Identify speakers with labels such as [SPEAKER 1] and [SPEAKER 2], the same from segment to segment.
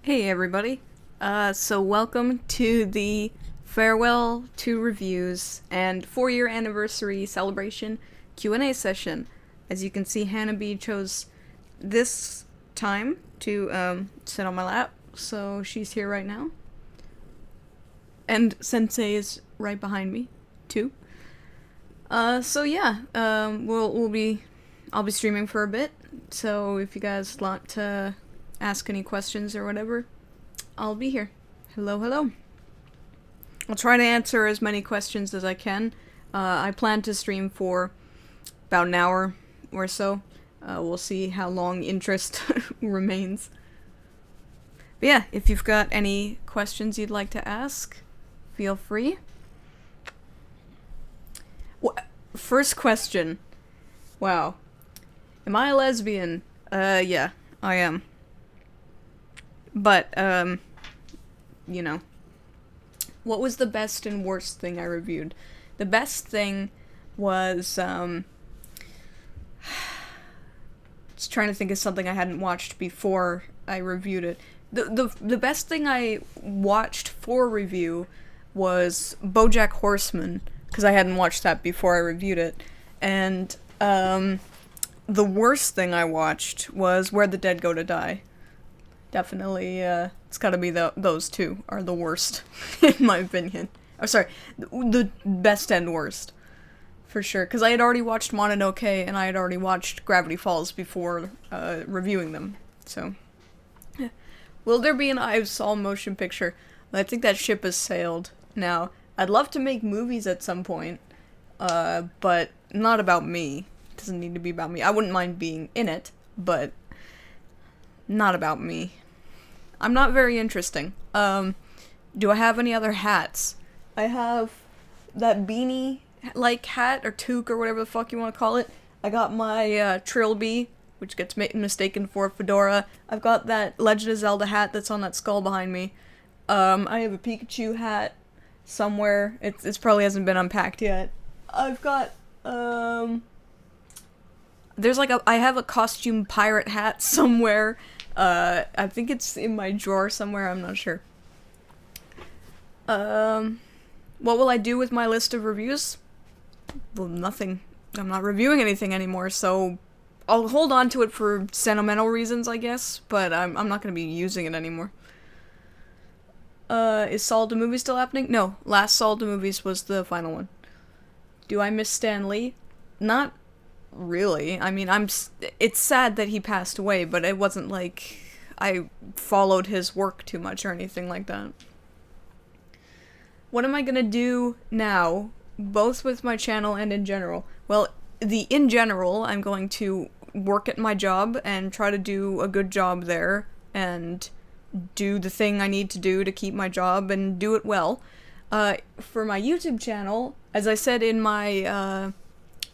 [SPEAKER 1] Hey everybody. So welcome to the Farewell to Reviews and 4-year anniversary celebration Q&A session. As you can see, Hannah B chose this time to sit on my lap, so she's here right now. And Sensei is right behind me, too. I'll be streaming for a bit, so if you guys want to ask any questions or whatever, I'll be here. Hello. I'll try to answer as many questions as I can. I plan to stream for about an hour or so. We'll see how long interest remains. But yeah, if you've got any questions you'd like to ask, feel free. First question. Wow. Am I a lesbian? Yeah, I am. But, what was the best and worst thing I reviewed? The best thing was, just trying to think of something I hadn't watched before I reviewed it. The best thing I watched for review was BoJack Horseman, because I hadn't watched that before I reviewed it. And, the worst thing I watched was Where the Dead Go to Die. Definitely, it's gotta be those two are the worst, in my opinion. Oh, sorry, the best and worst. For sure, because I had already watched Mononoke, and I had already watched Gravity Falls before, reviewing them, so. Yeah. Will there be an EyeofSol motion picture? I think that ship has sailed now. I'd love to make movies at some point, but not about me. It doesn't need to be about me. I wouldn't mind being in it, but not about me. I'm not very interesting. Do I have any other hats? I have that beanie-like hat, or toque, or whatever the fuck you want to call it. I got my, Trilby, which gets mistaken for a fedora. I've got that Legend of Zelda hat that's on that skull behind me. I have a Pikachu hat somewhere. It's probably hasn't been unpacked yet. I've got, I have a costume pirate hat somewhere. I think it's in my drawer somewhere, I'm not sure. What will I do with my list of reviews? Well, nothing. I'm not reviewing anything anymore, so I'll hold on to it for sentimental reasons, I guess, but I'm not gonna be using it anymore. Is Saul the movie still happening? No, last Saul the movies was the final one. Do I miss Stan Lee? Not really. I mean, it's sad that he passed away, but it wasn't like I followed his work too much or anything like that. What am I gonna do now, both with my channel and in general? Well, in general, I'm going to work at my job and try to do a good job there and do the thing I need to do to keep my job and do it well. For my YouTube channel, as I said in my,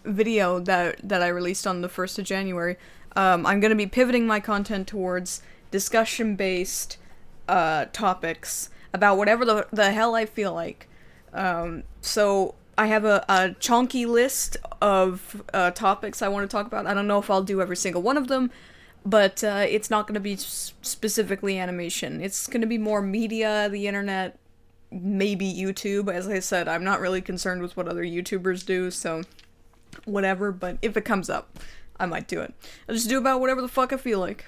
[SPEAKER 1] video that I released on the 1st of January, I'm gonna be pivoting my content towards discussion-based, topics about whatever the hell I feel like. So I have a chunky list of, topics I want to talk about. I don't know if I'll do every single one of them, but, it's not gonna be specifically animation. It's gonna be more media, the internet, maybe YouTube. As I said, I'm not really concerned with what other YouTubers do, so whatever, but if it comes up, I might do it. I'll just do about whatever the fuck I feel like.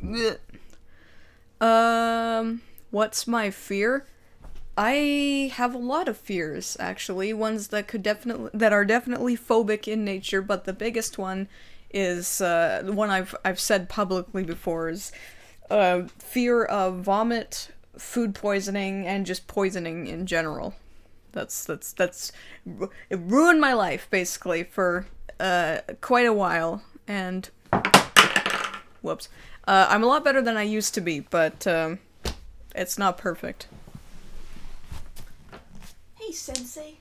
[SPEAKER 1] Blech. What's my fear? I have a lot of fears, actually. Ones that are definitely phobic in nature, but the biggest one is, the one I've said publicly before is, fear of vomit, food poisoning, and just poisoning in general. It ruined my life, basically, for, quite a while, and, whoops. I'm a lot better than I used to be, but, it's not perfect. Hey, Sensei.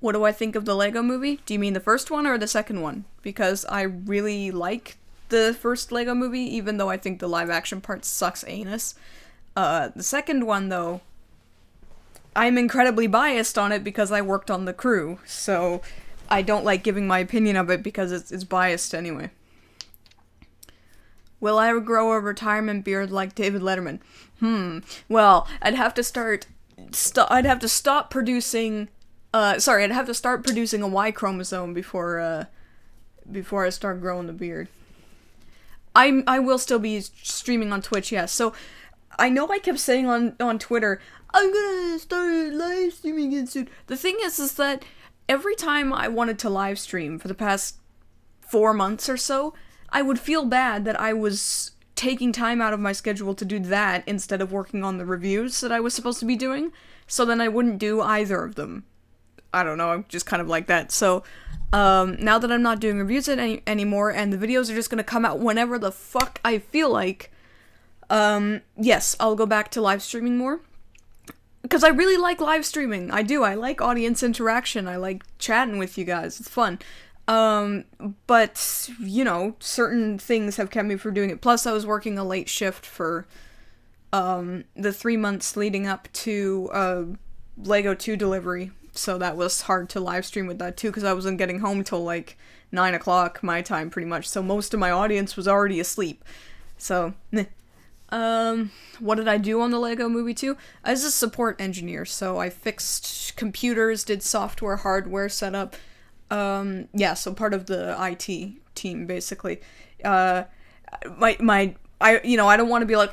[SPEAKER 1] What do I think of the Lego movie? Do you mean the first one or the second one? Because I really like the first Lego movie, even though I think the live-action part sucks anus. The second one, though, I'm incredibly biased on it because I worked on the crew, so I don't like giving my opinion of it because it's biased anyway. Will I ever grow a retirement beard like David Letterman? Well, I'd have to start producing a Y chromosome before I start growing the beard. I will still be streaming on Twitch, yes. So, I know I kept saying on Twitter, I'm gonna start live streaming again soon. The thing is that every time I wanted to live stream for the past 4 months or so, I would feel bad that I was taking time out of my schedule to do that instead of working on the reviews that I was supposed to be doing, so then I wouldn't do either of them. I don't know, I'm just kind of like that. So, now that I'm not doing reviews anymore, and the videos are just gonna come out whenever the fuck I feel like, yes, I'll go back to live streaming more. Because I really like live streaming. I do. I like audience interaction. I like chatting with you guys. It's fun. But, you know, certain things have kept me from doing it. Plus, I was working a late shift for, the 3 months leading up to, Lego 2 delivery. So that was hard to live stream with that too, because I wasn't getting home till like 9 o'clock my time pretty much. So most of my audience was already asleep. So, what did I do on the Lego Movie 2? I was a support engineer, so I fixed computers, did software, hardware setup. Yeah, so part of the IT team, basically. I don't want to be like,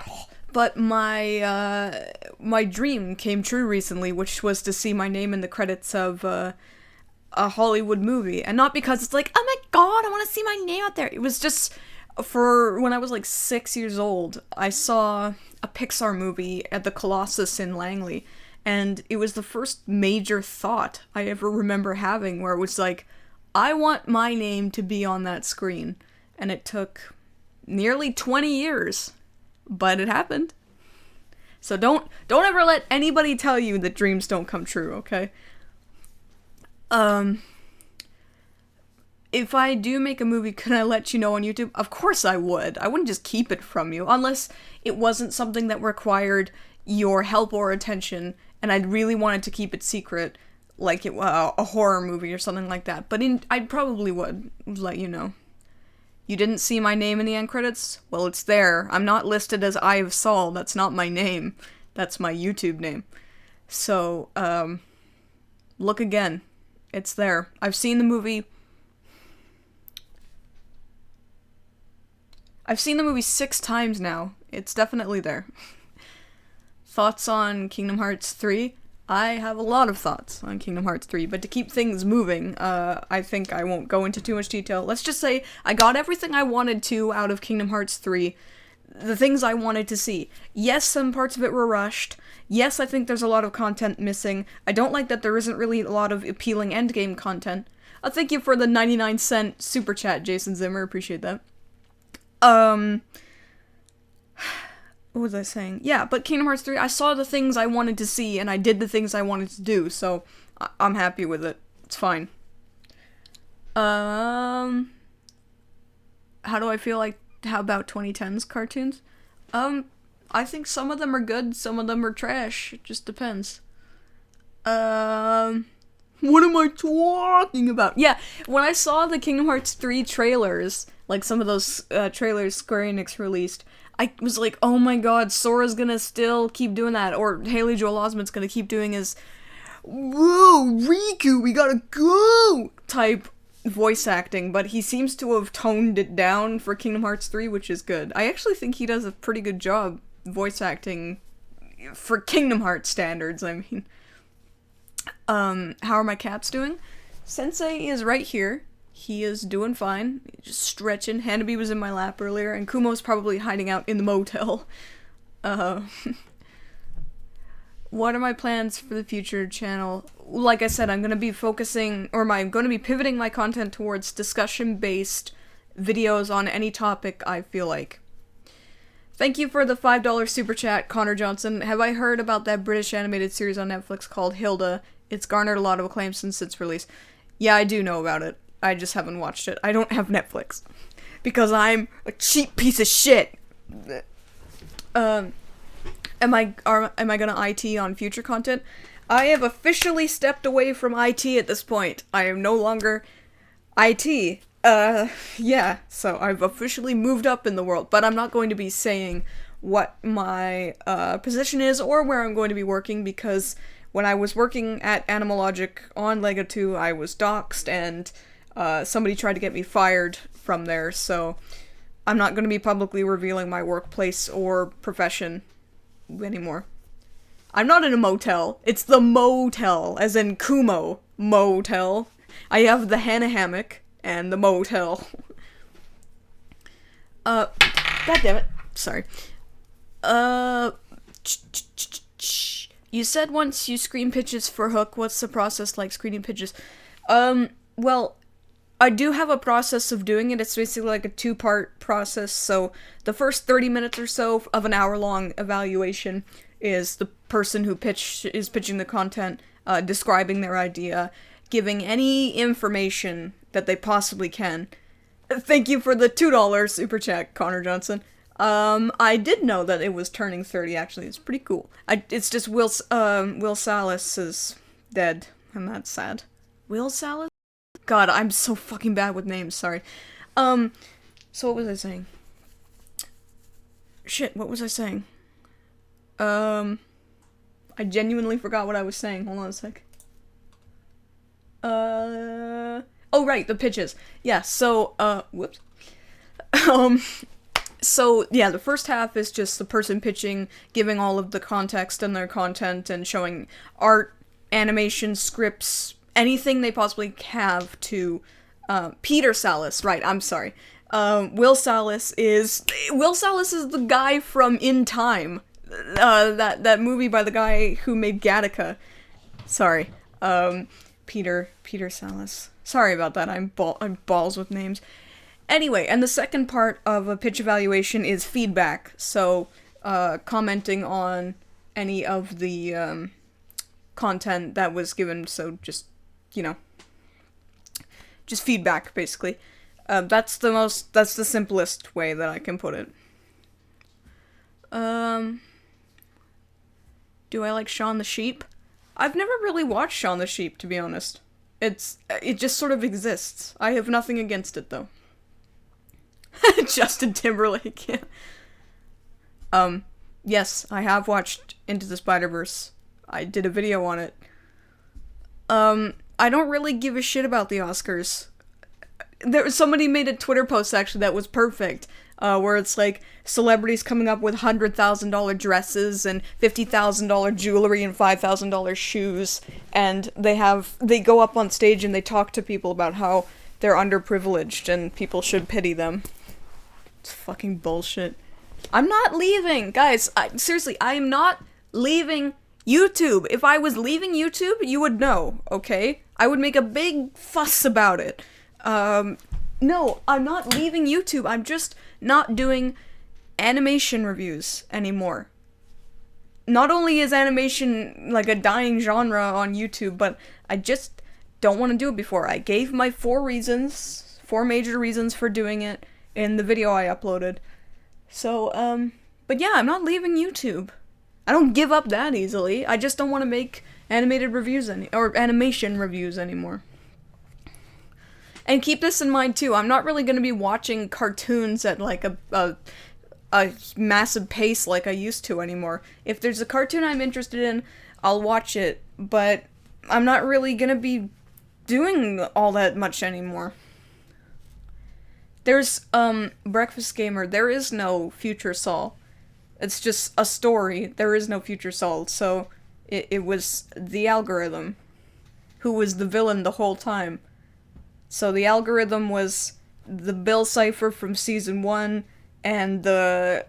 [SPEAKER 1] but my dream came true recently, which was to see my name in the credits of, a Hollywood movie. And not because it's like, oh my god, I want to see my name out there. It was just, for when I was like 6 years old, I saw a Pixar movie at the Colossus in Langley, and it was the first major thought I ever remember having, where it was like, I want my name to be on that screen. And it took nearly 20 years, but it happened. So don't ever let anybody tell you that dreams don't come true, okay? If I do make a movie, could I let you know on YouTube? Of course I would. I wouldn't just keep it from you, unless it wasn't something that required your help or attention, and I'd really wanted to keep it secret, like a horror movie or something like that. But I probably would let you know. You didn't see my name in the end credits? Well, it's there. I'm not listed as EyeofSol. That's not my name. That's my YouTube name. So, look again. It's there. I've seen the movie 6 times now. It's definitely there. Thoughts on Kingdom Hearts 3? I have a lot of thoughts on Kingdom Hearts 3, but to keep things moving, I think I won't go into too much detail. Let's just say I got everything I wanted to out of Kingdom Hearts 3. The things I wanted to see. Yes, some parts of it were rushed. Yes, I think there's a lot of content missing. I don't like that there isn't really a lot of appealing endgame content. Thank you for the 99-cent super chat, Jason Zimmer. Appreciate that. What was I saying? Yeah, but Kingdom Hearts 3, I saw the things I wanted to see, and I did the things I wanted to do, so I'm happy with it. It's fine. How do I feel like, how about 2010's cartoons? I think some of them are good, some of them are trash. It just depends. What am I talking about? Yeah, when I saw the Kingdom Hearts 3 trailers, like some of those trailers Square Enix released, I was like, oh my god, Sora's gonna still keep doing that, or Haley Joel Osment's gonna keep doing his, whoa, Riku, we gotta go, type voice acting, but he seems to have toned it down for Kingdom Hearts 3, which is good. I actually think he does a pretty good job voice acting for Kingdom Hearts standards, I mean. How are my cats doing? Sensei is right here. He is doing fine. Just stretching. Hanabi was in my lap earlier, and Kumo's probably hiding out in the motel. What are my plans for the future channel? Like I said, I'm gonna be focusing, or I'm gonna be pivoting my content towards discussion-based videos on any topic I feel like. Thank you for the $5 super chat, Connor Johnson. Have I heard about that British animated series on Netflix called Hilda? It's garnered a lot of acclaim since its release. Yeah, I do know about it. I just haven't watched it. I don't have Netflix. Because I'm a cheap piece of shit. Am I gonna IT on future content? I have officially stepped away from IT at this point. I am no longer IT. Yeah, so I've officially moved up in the world, but I'm not going to be saying what my position is or where I'm going to be working, because when I was working at Animalogic on Lego 2, I was doxxed and somebody tried to get me fired from there, so I'm not going to be publicly revealing my workplace or profession anymore. I'm not in a motel. It's the motel, as in Kumo motel. I have the Hannah hammock and the motel. God damn it. Sorry. You said once you screen pitches for Hook. What's the process like screening pitches? Well, I do have a process of doing it. It's basically like a 2-part process. So the first 30 minutes or so of an hour-long evaluation is the person who is pitching the content, describing their idea, giving any information that they possibly can. Thank you for the $2 super chat, Connor Johnson. I did know that it was turning 30, actually. It's pretty cool. It's just Will Salas is dead, and that's sad. Will Salas? God, I'm so fucking bad with names, sorry. So what was I saying? Shit, what was I saying? I genuinely forgot what I was saying. Hold on a sec. Oh, right, the pitches. Yeah, so, whoops. So, yeah, the first half is just the person pitching, giving all of the context and their content, and showing art, animation, scripts, anything they possibly have to, Peter Salas, right, I'm sorry. Will Salas is the guy from In Time. That movie by the guy who made Gattaca. Sorry. Peter Salas. Sorry about that, I'm balls with names. Anyway, and the second part of a pitch evaluation is feedback. So, commenting on any of the, content that was given, so just, you know, just feedback, basically. That's the simplest way that I can put it. Do I like Shaun the Sheep? I've never really watched Shaun the Sheep, to be honest. It just sort of exists. I have nothing against it, though. Justin Timberlake, yeah. Yes, I have watched Into the Spider-Verse. I did a video on it. I don't really give a shit about the Oscars. Somebody made a Twitter post, actually, that was perfect. Where it's like celebrities coming up with $100,000 dresses and $50,000 jewelry and $5,000 shoes, and they go up on stage and they talk to people about how they're underprivileged and people should pity them. It's fucking bullshit. I'm not leaving, guys. Seriously, I am not leaving YouTube. If I was leaving YouTube, you would know, okay? I would make a big fuss about it. No, I'm not leaving YouTube. I'm just not doing animation reviews anymore. Not only is animation like a dying genre on YouTube, but I just don't want to do it before. I gave my 4 major reasons for doing it in the video I uploaded. So, but yeah, I'm not leaving YouTube. I don't give up that easily. I just don't want to make animation reviews anymore. And keep this in mind too, I'm not really going to be watching cartoons at like a massive pace like I used to anymore. If there's a cartoon I'm interested in, I'll watch it, but I'm not really going to be doing all that much anymore. There's, Breakfast Gamer, there is no future Sol. It's just a story, there is no future Sol, so it was the algorithm who was the villain the whole time. So the algorithm was the Bill Cipher from season 1 and the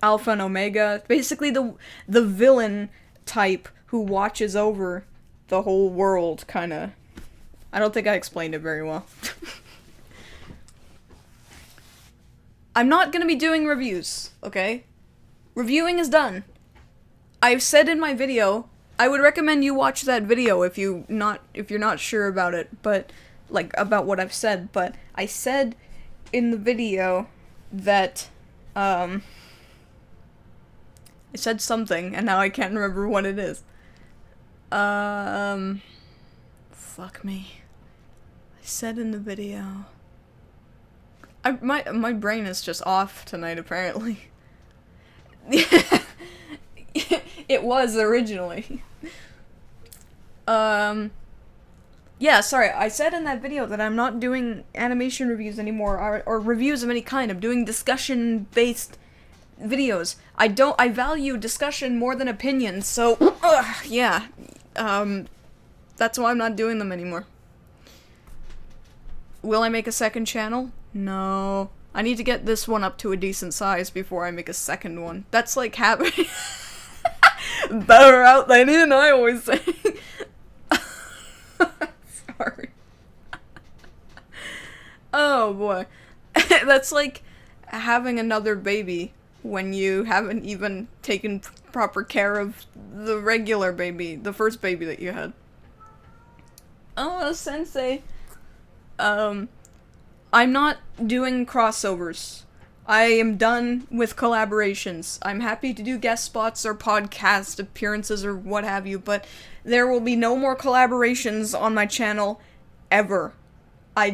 [SPEAKER 1] Alpha and Omega. Basically the villain type who watches over the whole world, kinda. I don't think I explained it very well. I'm not gonna be doing reviews, okay? Reviewing is done. I've said in my video, I would recommend you watch that video if you're not sure about it, but like about what I've said, but I said in the video that I said something, and now I can't remember what it is. Fuck me. I said in the video... My brain is just off tonight, apparently. It was originally. Yeah, sorry, I said in that video that I'm not doing animation reviews anymore, or reviews of any kind. I'm doing discussion-based videos. I value discussion more than opinions, so, yeah. That's why I'm not doing them anymore. Will I make a second channel? No. I need to get this one up to a decent size before I make a second one. That's like having... Better out than in, I always say. Sorry. Oh boy. That's like having another baby when you haven't even taken proper care of the regular baby, the first baby that you had. Oh, sensei. I'm not doing crossovers. I am done with collaborations. I'm happy to do guest spots or podcast appearances or what have you, but there will be no more collaborations on my channel ever. I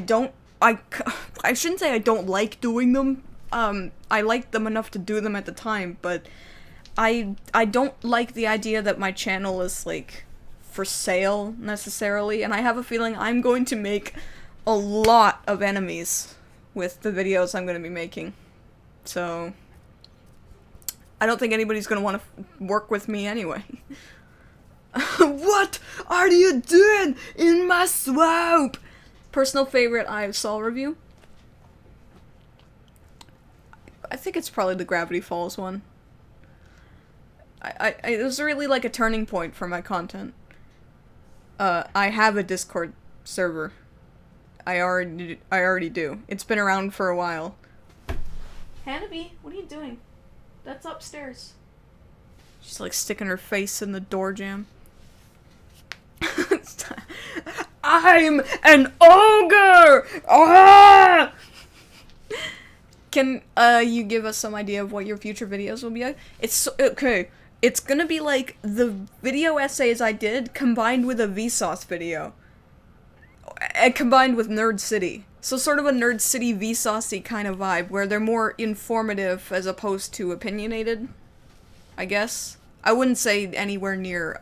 [SPEAKER 1] shouldn't say I don't like doing them. I liked them enough to do them at the time, but I don't like the idea that my channel is, like, for sale, necessarily, and I have a feeling I'm going to make a lot of enemies with the videos I'm going to be making. So, I don't think anybody's going to want to work with me anyway. What are you doing in my swamp? Personal favorite EyeofSol review? I think it's probably the Gravity Falls one. It was really like a turning point for my content. I have a Discord server. I already do. It's been around for a while. Hannah-B, what are you doing? That's upstairs. She's like sticking her face in the door jamb. I'm an ogre! Ah! Can you give us some idea of what your future videos will be? Okay. It's gonna be like the video essays I did combined with a Vsauce video. Combined with Nerd City. So sort of a Nerd City Vsauce-y kind of vibe, where they're more informative as opposed to opinionated, I guess. I wouldn't say anywhere near,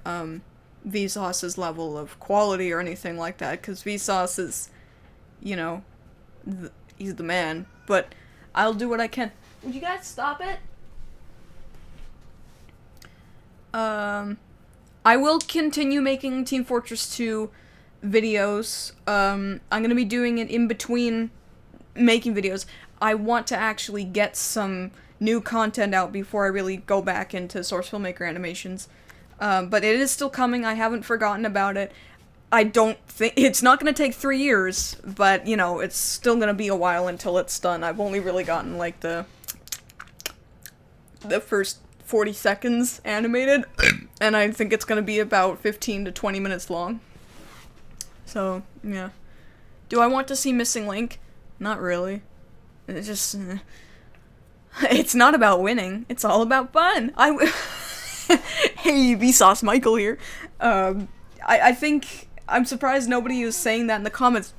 [SPEAKER 1] Vsauce's level of quality or anything like that, because Vsauce is, you know, he's the man, but I'll do what I can. Would you guys stop it? I will continue making Team Fortress 2 videos. I'm gonna be doing it in between making videos. I want to actually get some new content out before I really go back into Source Filmmaker animations. But it is still coming. I haven't forgotten about it. I don't think it's not gonna take 3 years, but you know, it's still gonna be a while until it's done. I've only really gotten like the first 40 seconds animated, and I think it's gonna be about 15 to 20 minutes long. So, yeah. Do I want to see Missing Link? Not really. It's just... it's not about winning. It's all about fun. Hey, Vsauce Michael here. I think... I'm surprised nobody is saying that in the comments.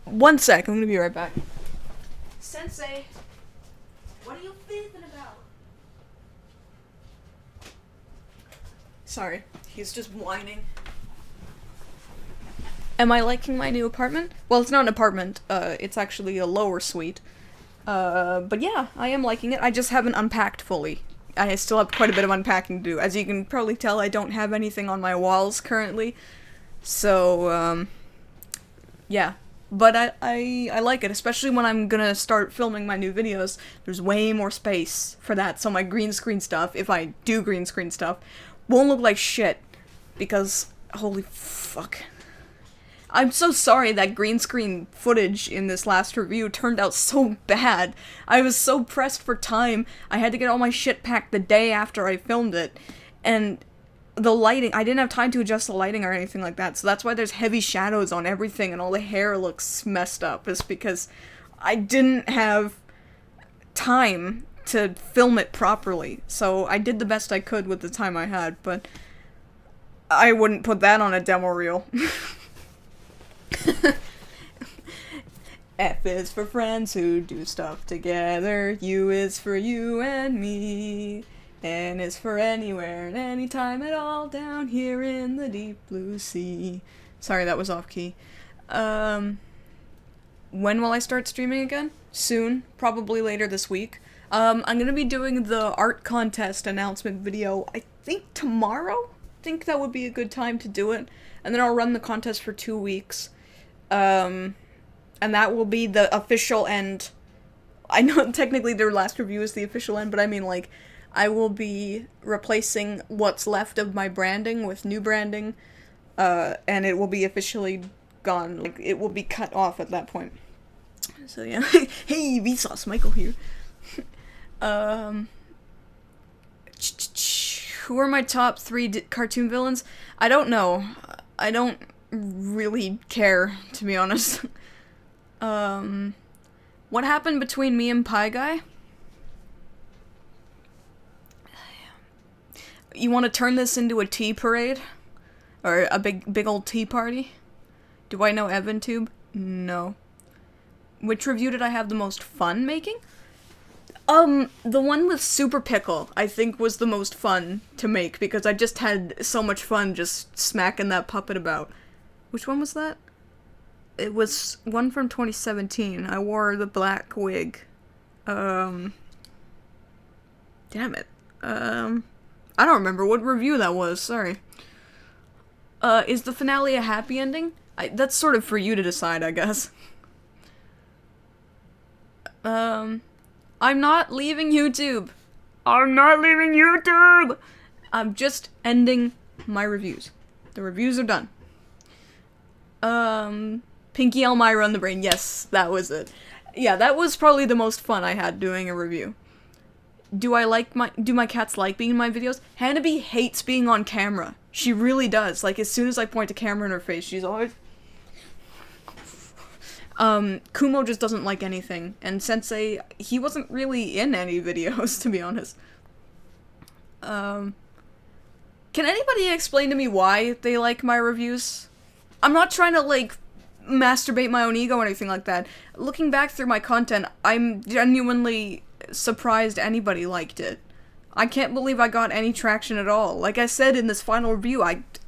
[SPEAKER 1] One sec, I'm gonna be right back. Sensei, what are you thinking about? Sorry, he's just whining. Am I liking my new apartment? Well, it's not an apartment, it's actually a lower suite. But yeah, I am liking it. I just haven't unpacked fully. I still have quite a bit of unpacking to do. As you can probably tell, I don't have anything on my walls currently. So, yeah. But I like it, especially when I'm gonna start filming my new videos. There's way more space for that, so my green screen stuff, if I do green screen stuff, won't look like shit. Because, holy fuck. I'm so sorry that green screen footage in this last review turned out so bad. I was so pressed for time, I had to get all my shit packed the day after I filmed it. And the lighting, I didn't have time to adjust the lighting or anything like that, so that's why there's heavy shadows on everything and all the hair looks messed up, is because I didn't have time to film it properly. So I did the best I could with the time I had, but I wouldn't put that on a demo reel. F is for friends who do stuff together. U is for you and me. N is for anywhere and anytime at all down here in the deep blue sea. Sorry, that was off key. When will I start streaming again? Soon, probably later this week. I'm gonna be doing the art contest announcement video, I think tomorrow? I think that would be a good time to do it. And then I'll run the contest for 2 weeks. And that will be the official end. I know technically their last review is the official end, but I mean, like, I will be replacing what's left of my branding with new branding, and it will be officially gone. Like, it will be cut off at that point. So yeah. Hey, Vsauce, Michael here. Who are my top 3 cartoon villains? I don't know. I don't really care, to be honest. What happened between me and Pie Guy? You want to turn this into a tea parade? Or a big old tea party? Do I know EvanTube? No. Which review did I have the most fun making? The one with Super Pickle, I think, was the most fun to make, because I just had so much fun just smacking that puppet about. Which one was that? It was one from 2017. I wore the black wig. Damn it. I don't remember what review that was, sorry. Is the finale a happy ending? That's sort of for you to decide, I guess. I'm not leaving YouTube. I'm not leaving YouTube! I'm just ending my reviews. The reviews are done. Pinky Elmira on the Brain. Yes, that was it. Yeah, that was probably the most fun I had doing a review. Do my cats like being in my videos? Hannah hates being on camera. She really does. Like, as soon as I point a camera in her face, she's always... Kumo just doesn't like anything, and Sensei, he wasn't really in any videos, to be honest. Can anybody explain to me why they like my reviews? I'm not trying to, like, masturbate my own ego or anything like that. Looking back through my content, I'm genuinely surprised anybody liked it. I can't believe I got any traction at all. Like I said in this final review,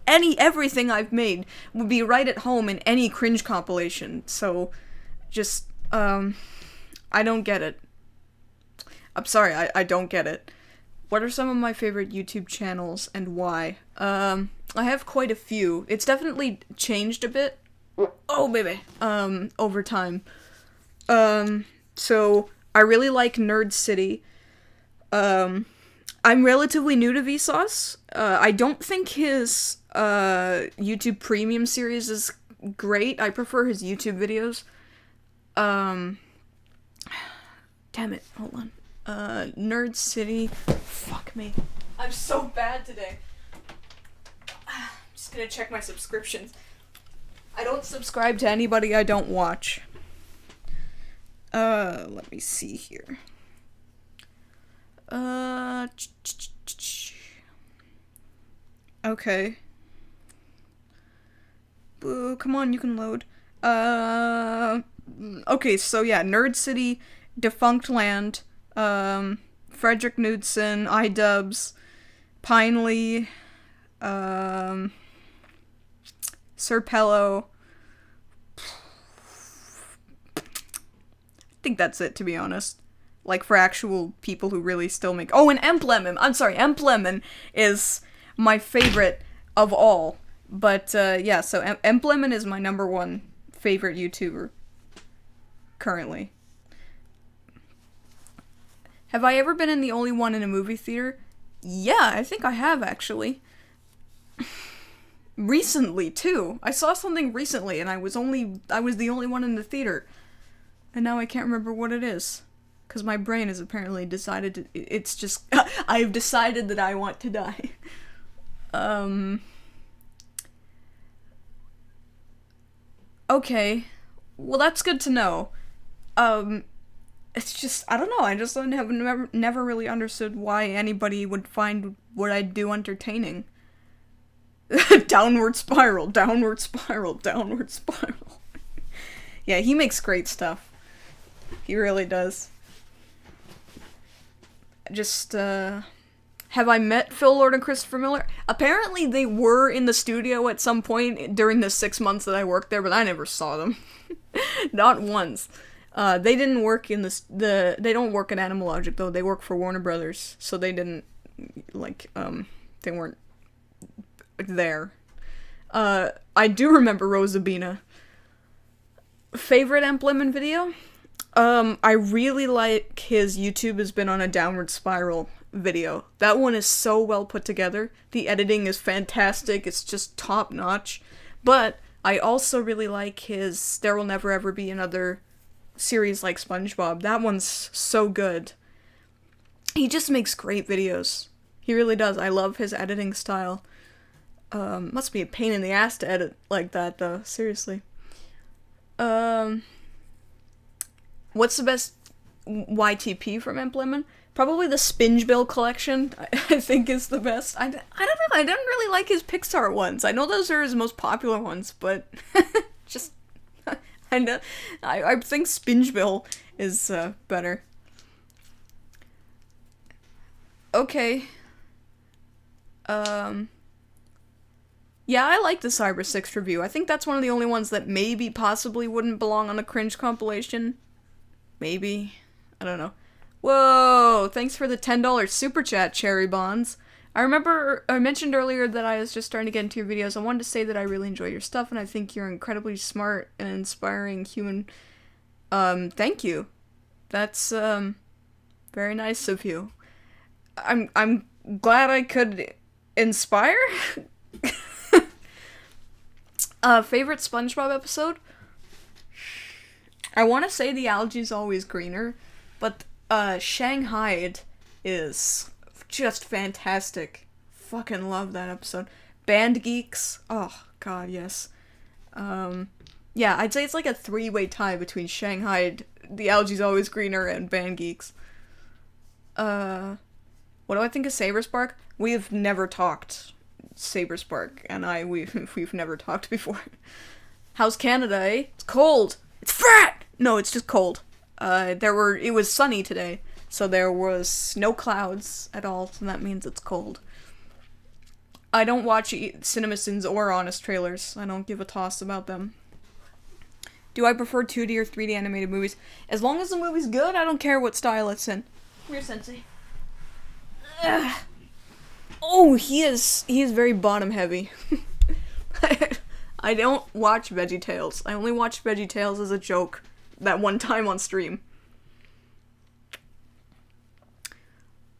[SPEAKER 1] everything I've made would be right at home in any cringe compilation, so just, I don't get it. I'm sorry, I don't get it. What are some of my favorite YouTube channels and why? I have quite a few. It's definitely changed a bit. Oh, baby. Over time. So, I really like Nerd City. I'm relatively new to Vsauce. I don't think his, YouTube Premium series is great. I prefer his YouTube videos. Damn it, hold on. Nerd City. Fuck me. I'm so bad today. I'm just gonna check my subscriptions. I don't subscribe to anybody I don't watch. Let me see here. Okay. Boo, come on, you can load. Okay, so yeah, Nerd City, Defunct Land, Frederick Knudsen, iDubbbz, Pinely, Sir Pello. I think that's it, to be honest. Like, for actual people who really still make... Oh, and Emplemon! I'm sorry, Emplemon is my favorite of all. But, yeah, so Emplemon is my #1 favorite YouTuber. Currently. Have I ever been in the only one in a movie theater? Yeah, I think I have, actually. Recently, too. I saw something recently, and I was the only one in the theater. And now I can't remember what it is. Because my brain has apparently decided to... It's just... I've decided that I want to die. Okay. Well, that's good to know. it's just, I don't know, I just have never really understood why anybody would find what I do entertaining. Downward spiral, downward spiral, downward spiral. Yeah, he makes great stuff. He really does. Just, have I met Phil Lord and Christopher Miller? Apparently they were in the studio at some point during the 6 months that I worked there, but I never saw them. Not once. They didn't work in they don't work at Animal Logic, though. They work for Warner Brothers, so they didn't, like, they weren't there. I do remember Rosabina. Favorite Amp Lemon video? I really like his YouTube has been on a downward spiral video. That one is so well put together. The editing is fantastic. It's just top notch. But I also really like his There Will Never Ever Be Another series like SpongeBob. That one's so good. He just makes great videos. He really does. I love his editing style. Must be a pain in the ass to edit like that, though. Seriously. What's the best YTP from Amp Lemon? Probably the Spingebill collection, I think is the best. I don't know, I didn't really like his Pixar ones. I know those are his most popular ones, but just, I think Spingebill is better. Okay. Yeah, I like the Cyber 6 review. I think that's one of the only ones that maybe possibly wouldn't belong on the cringe compilation. Maybe. I don't know. Whoa! Thanks for the $10 super chat, Cherry Bonds. I mentioned earlier that I was just starting to get into your videos. I wanted to say that I really enjoy your stuff, and I think you're incredibly smart and inspiring human. Thank you. That's, very nice of you. I'm glad I could inspire? Favorite SpongeBob episode? I want to say the algae's always greener, but Shanghai is just fantastic. Fucking love that episode. Band Geeks. Oh, God, yes. Yeah, I'd say it's like a three-way tie between Shanghai, the algae's always greener, and Band Geeks. What do I think of Saberspark? We've never talked. Saberspark and we've never talked before. How's Canada, eh? It's cold. It's fat! No, it's just cold. It was sunny today, so there was no clouds at all, so that means it's cold. I don't watch CinemaSins or Honest Trailers. I don't give a toss about them. Do I prefer 2D or 3D animated movies? As long as the movie's good, I don't care what style it's in. Come here, Sensei. Ugh. Oh, he is very bottom heavy. I don't watch VeggieTales. I only watch VeggieTales as a joke that one time on stream.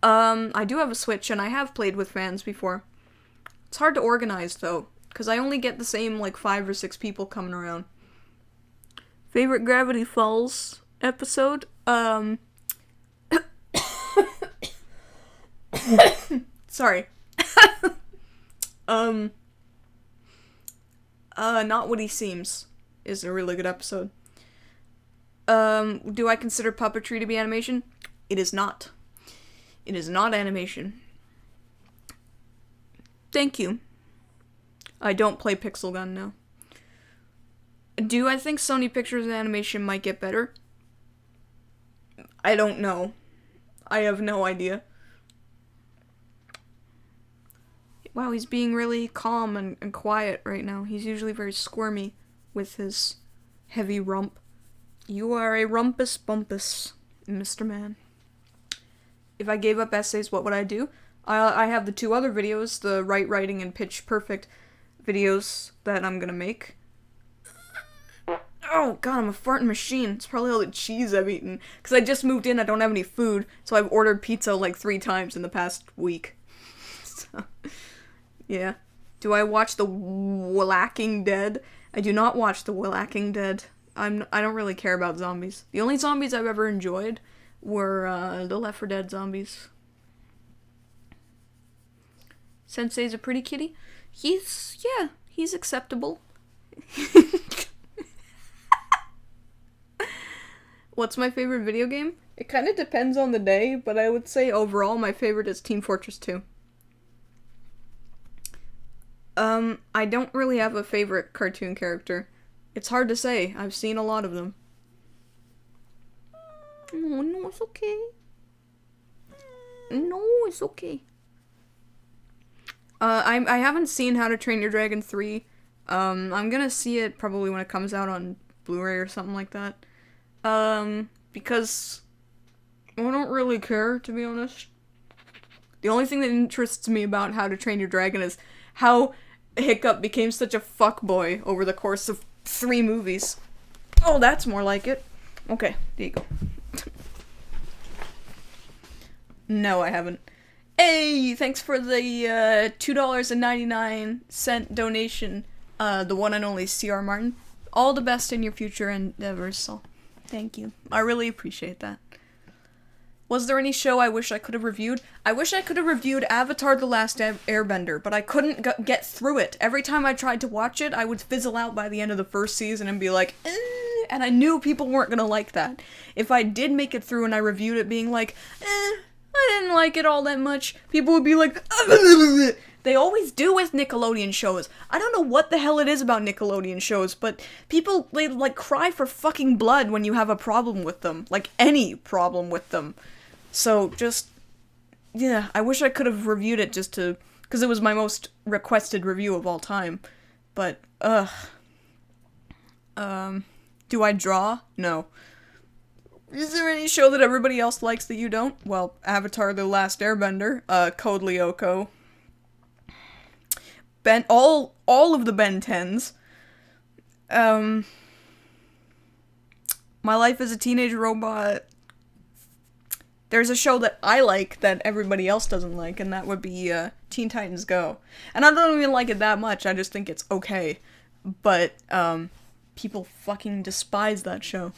[SPEAKER 1] I do have a Switch, and I have played with fans before. It's hard to organize, though, because I only get the same, 5 or 6 people coming around. Favorite Gravity Falls episode? Sorry. Not What He Seems is a really good episode. Do I consider puppetry to be animation? It is not. It is not animation. Thank you. I don't play Pixel Gun now. Do I think Sony Pictures animation might get better? I don't know. I have no idea. Wow, he's being really calm and quiet right now. He's usually very squirmy with his heavy rump. You are a rumpus bumpus, Mr. Man. If I gave up essays, what would I do? I have the 2 other videos, the writing and Pitch Perfect videos that I'm gonna make. Oh god, I'm a farting machine. It's probably all the cheese I've eaten. Because I just moved in, I don't have any food, so I've ordered pizza 3 times in the past week. So, yeah. Do I watch The Walking Dead? I do not watch The Walking Dead. I don't really care about zombies. The only zombies I've ever enjoyed were the Left 4 Dead zombies. Sensei's a pretty kitty. He's acceptable. What's my favorite video game? It kind of depends on the day, but I would say overall my favorite is Team Fortress 2. I don't really have a favorite cartoon character. It's hard to say. I've seen a lot of them. Oh, no, it's okay. No, it's okay. I haven't seen How to Train Your Dragon 3. I'm gonna see it probably when it comes out on Blu-ray or something like that. Because I don't really care, to be honest. The only thing that interests me about How to Train Your Dragon is how Hiccup became such a fuckboy over the course of 3 movies. Oh, that's more like it. Okay, there you go. No, I haven't. Hey, thanks for the $2.99 donation. The one and only C.R. Martin. All the best in your future endeavors, Sol. Thank you. I really appreciate that. Was there any show I wish I could have reviewed? I wish I could have reviewed Avatar: The Last Airbender, but I couldn't get through it. Every time I tried to watch it, I would fizzle out by the end of the first season and be like, and I knew people weren't gonna like that. If I did make it through and I reviewed it being like, I didn't like it all that much, people would be like, they always do with Nickelodeon shows. I don't know what the hell it is about Nickelodeon shows, but people, they, like, cry for fucking blood when you have a problem with them. Like, any problem with them. So, just, yeah, I wish I could have reviewed it just to, because it was my most requested review of all time. But, do I draw? No. Is there any show that everybody else likes that you don't? Well, Avatar: The Last Airbender, Code Lyoko, all of the Ben 10s, My Life as a Teenage Robot. There's a show that I like that everybody else doesn't like, and that would be, Teen Titans Go. And I don't even like it that much, I just think it's okay. But, people fucking despise that show.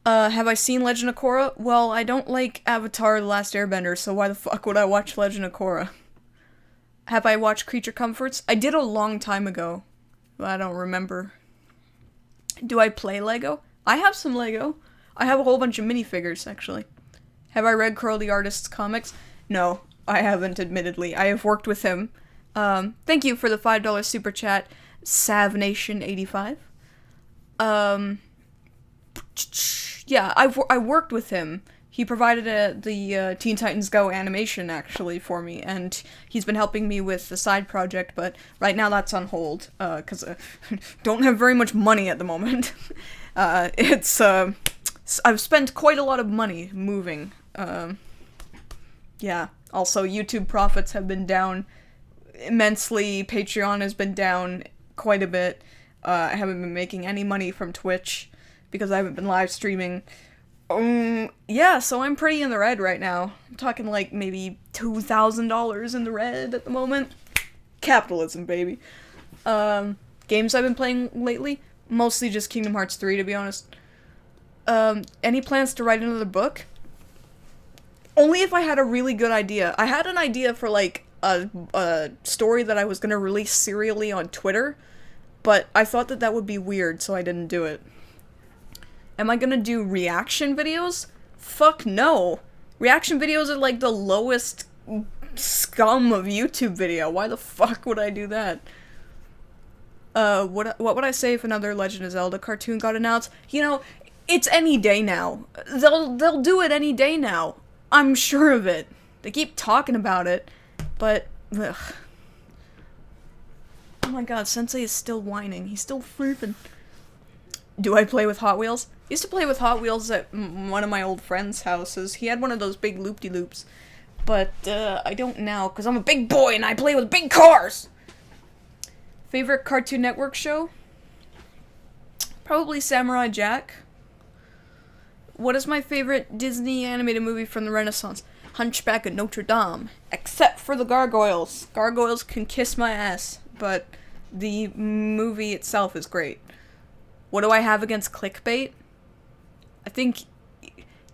[SPEAKER 1] Have I seen Legend of Korra? Well, I don't like Avatar: The Last Airbender, so why the fuck would I watch Legend of Korra? Have I watched Creature Comforts? I did a long time ago, but I don't remember. Do I play Lego? I have some Lego. I have a whole bunch of minifigures, actually. Have I read Curl the Artist's comics? No, I haven't, admittedly. I have worked with him. Thank you for the $5 super chat, SavNation85. Yeah, I worked with him. He provided the Teen Titans Go animation, actually, for me, and he's been helping me with the side project, but right now that's on hold, because I don't have very much money at the moment. I've spent quite a lot of money moving. Yeah, also, YouTube profits have been down immensely, Patreon has been down quite a bit, I haven't been making any money from Twitch, because I haven't been live streaming. Yeah, so I'm pretty in the red right now. I'm talking like maybe $2,000 in the red at the moment. Capitalism, baby. Games I've been playing lately? Mostly just Kingdom Hearts 3, to be honest. Any plans to write another book? Only if I had a really good idea. I had an idea for, like, a story that I was gonna release serially on Twitter, but I thought that would be weird, so I didn't do it. Am I gonna do reaction videos? Fuck no. Reaction videos are like the lowest scum of YouTube video. Why the fuck would I do that? What would I say if another Legend of Zelda cartoon got announced? You know, it's any day now. They'll do it any day now. I'm sure of it. They keep talking about it, but ugh. Oh my god, Sensei is still whining. He's still freaking. Do I play with Hot Wheels? I used to play with Hot Wheels at one of my old friends' houses. He had one of those big loop-de-loops. But, I don't now, because I'm a big boy and I play with big cars! Favorite Cartoon Network show? Probably Samurai Jack. What is my favorite Disney animated movie from the Renaissance? Hunchback of Notre Dame. Except for the Gargoyles. Gargoyles can kiss my ass, but the movie itself is great. What do I have against clickbait? I think...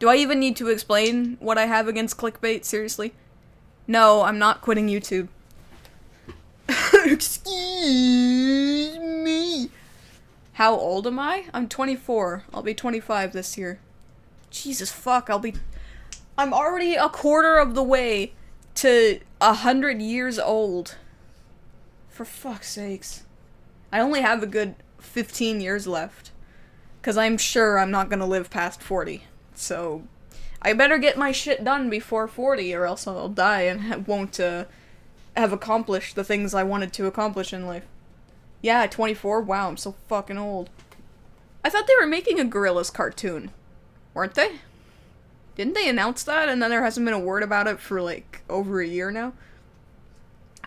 [SPEAKER 1] Do I even need to explain what I have against clickbait? Seriously? No, I'm not quitting YouTube. Excuse me. How old am I? I'm 24. I'll be 25 this year. Jesus fuck, I'm already a quarter of the way to 100 years old. For fuck's sakes. I only have a good 15 years left. Because I'm sure I'm not gonna live past 40. So, I better get my shit done before 40 or else I'll die and won't have accomplished the things I wanted to accomplish in life. Yeah, 24? Wow, I'm so fucking old. I thought they were making a Gorillaz cartoon. Weren't they? Didn't they announce that and then there hasn't been a word about it for like over a year now?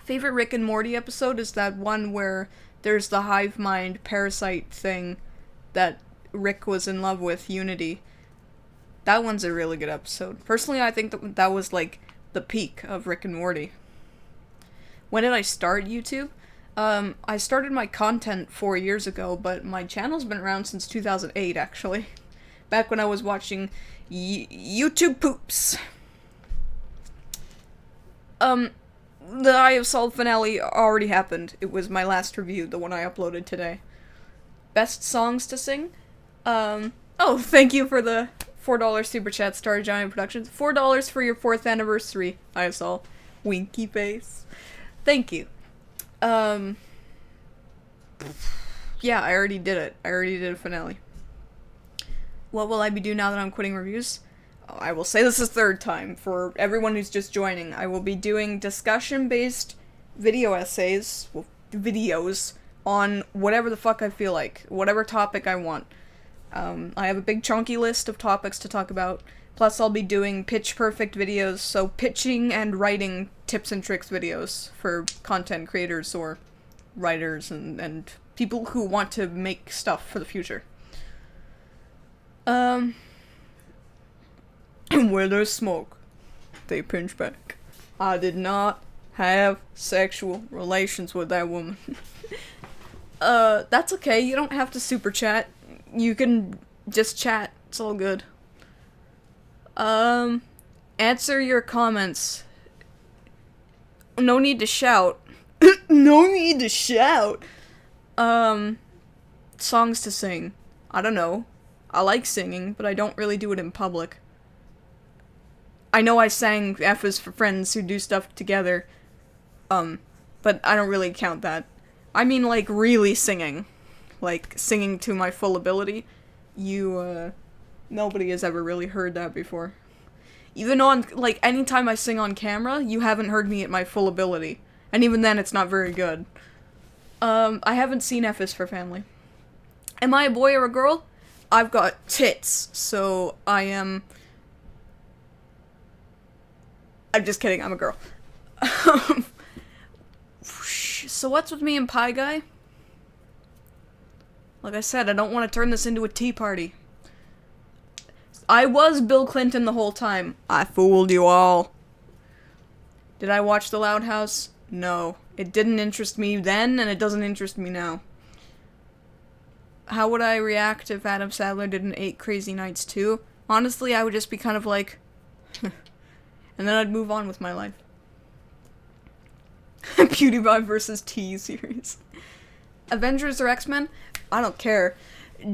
[SPEAKER 1] Favorite Rick and Morty episode is that one where there's the hive mind parasite thing that Rick was in love with, Unity. That one's a really good episode. Personally, I think that was like the peak of Rick and Morty. When did I start YouTube? I started my content 4 years ago, but my channel's been around since 2008, actually. Back when I was watching YouTube poops. The EyeofSol finale already happened. It was my last review, the one I uploaded today. Best songs to sing? Oh, thank you for the $4 super chat, Star Giant Productions. $4 for your 4th anniversary, EyeofSol. Winky face. Thank you. Yeah, I already did it. I already did a finale. What will I be doing now that I'm quitting reviews? I will say this a third time for everyone who's just joining. I will be doing discussion-based video essays, well, videos, on whatever the fuck I feel like, whatever topic I want. I have a big chunky list of topics to talk about, plus I'll be doing pitch-perfect videos, so pitching and writing tips and tricks videos for content creators or writers and people who want to make stuff for the future. Where there's smoke, they pinch back. I did not have sexual relations with that woman. That's okay, you don't have to super chat. You can just chat, it's all good. Answer your comments. No need to shout. No need to shout! Songs to sing. I don't know. I like singing, but I don't really do it in public. I know I sang F is for friends who do stuff together, but I don't really count that. I mean, like, really singing. Like, singing to my full ability. Nobody has ever really heard that before. Even on, like, anytime I sing on camera, you haven't heard me at my full ability. And even then, it's not very good. I haven't seen F is for Family. Am I a boy or a girl? I've got tits, so I am... I'm just kidding, I'm a girl. So what's with me and Pie Guy? Like I said, I don't want to turn this into a tea party. I was Bill Clinton the whole time. I fooled you all. Did I watch The Loud House? No. It didn't interest me then, and it doesn't interest me now. How would I react if Adam Sandler did an 8 Crazy Nights 2? Honestly, I would just be kind of like... and then I'd move on with my life. PewDiePie versus T series. Avengers or X-Men? I don't care.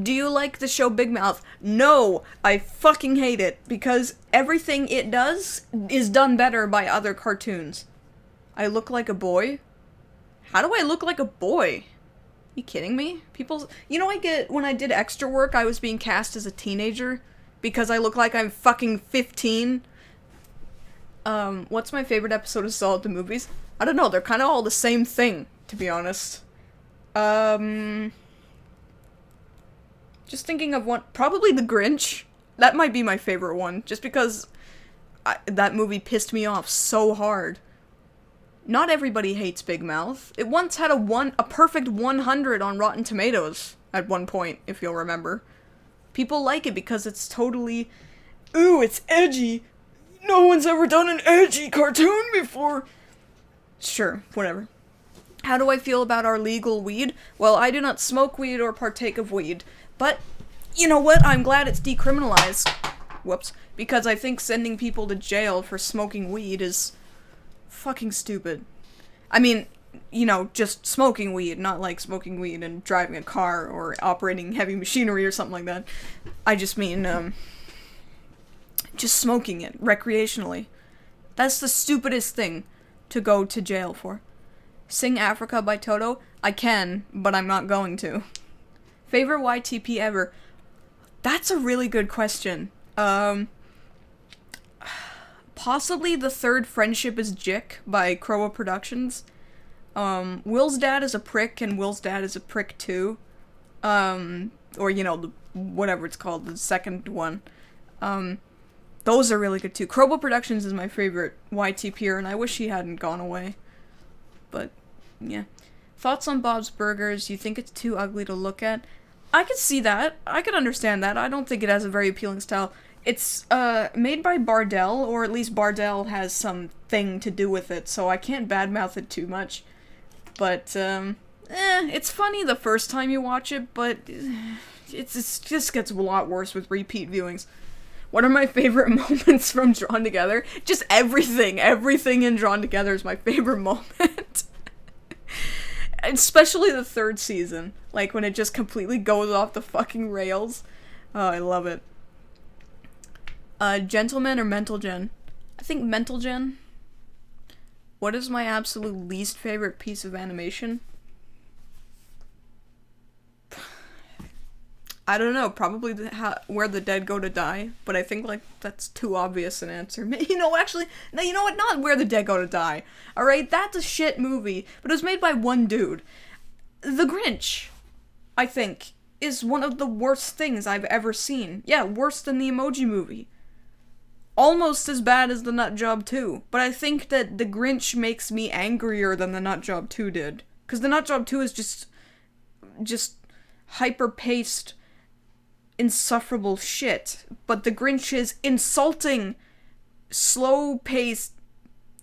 [SPEAKER 1] Do you like the show Big Mouth? No! I fucking hate it, because everything it does is done better by other cartoons. I look like a boy? How do I look like a boy? You kidding me? You know, when I did extra work, I was being cast as a teenager because I look like I'm fucking 15. What's my favorite episode of Saw at the Movies? I don't know, they're kind of all the same thing, to be honest. Just thinking of one, probably The Grinch. That might be my favorite one, just because that movie pissed me off so hard. Not everybody hates Big Mouth. It once had a perfect 100 on Rotten Tomatoes at one point, if you'll remember. People like it because it's totally, ooh, it's edgy. No one's ever done an edgy cartoon before. Sure, whatever. How do I feel about our legal weed? Well, I do not smoke weed or partake of weed. But, you know what? I'm glad it's decriminalized. Whoops. Because I think sending people to jail for smoking weed is fucking stupid. I mean, you know, just smoking weed, not like smoking weed and driving a car or operating heavy machinery or something like that. I just mean, just smoking it recreationally. That's the stupidest thing to go to jail for. Sing Africa by Toto? I can, but I'm not going to. Favorite YTP ever? That's a really good question. Possibly the third Friendship is Jick by Crowa Productions. Will's dad is a prick, and Will's dad is a prick too. Or, you know, whatever it's called, the second one. Those are really good too. Crowa Productions is my favorite YTPer, and I wish he hadn't gone away. But, yeah. Thoughts on Bob's Burgers? You think it's too ugly to look at? I could see that. I could understand that. I don't think it has a very appealing style. It's, made by Bardell, or at least Bardell has some thing to do with it, so I can't badmouth it too much. But, it's funny the first time you watch it, but it just gets a lot worse with repeat viewings. What are my favorite moments from Drawn Together? Just everything. Everything in Drawn Together is my favorite moment. Especially the third season. Like, when it just completely goes off the fucking rails. Oh, I love it. Gentleman or Mental Gen? I think Mental Gen. What is my absolute least favorite piece of animation? I don't know, probably Where the Dead Go to Die, but I think, like, that's too obvious an answer. You know, actually, no, you know what, not Where the Dead Go to Die, alright? That's a shit movie, but it was made by one dude. The Grinch, I think, is one of the worst things I've ever seen. Yeah, worse than the Emoji Movie. Almost as bad as the Nutjob 2, but I think that The Grinch makes me angrier than the Nutjob 2 did. Because the Nutjob 2 is just hyper-paced, insufferable shit, but The Grinch is insulting, slow-paced,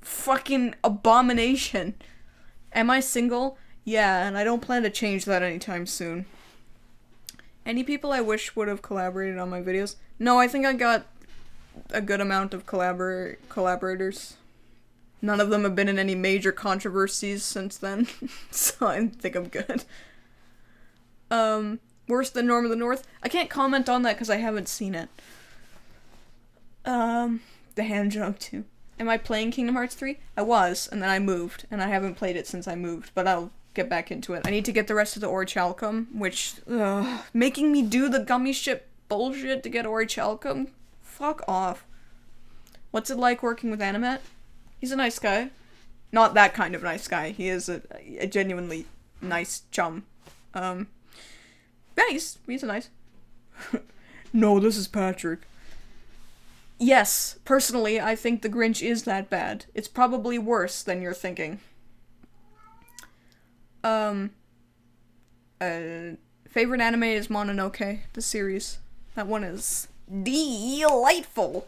[SPEAKER 1] fucking abomination. Am I single? Yeah, and I don't plan to change that anytime soon. Any people I wish would have collaborated on my videos? No, I think I got a good amount of collaborators. None of them have been in any major controversies since then, so I think I'm good. Worse than Norm of the North? I can't comment on that because I haven't seen it. The hand job too. Am I playing Kingdom Hearts 3? I was, and then I moved, and I haven't played it since I moved, but I'll get back into it. I need to get the rest of the Orichalcum, which, making me do the gummy ship bullshit to get Orichalcum? Fuck off. What's it like working with Animat? He's a nice guy. Not that kind of nice guy. He is a genuinely nice chum. Yeah, he's a nice. No, this is Patrick. Yes, personally, I think The Grinch is that bad. It's probably worse than you're thinking. Favorite anime is Mononoke, the series. That one is delightful.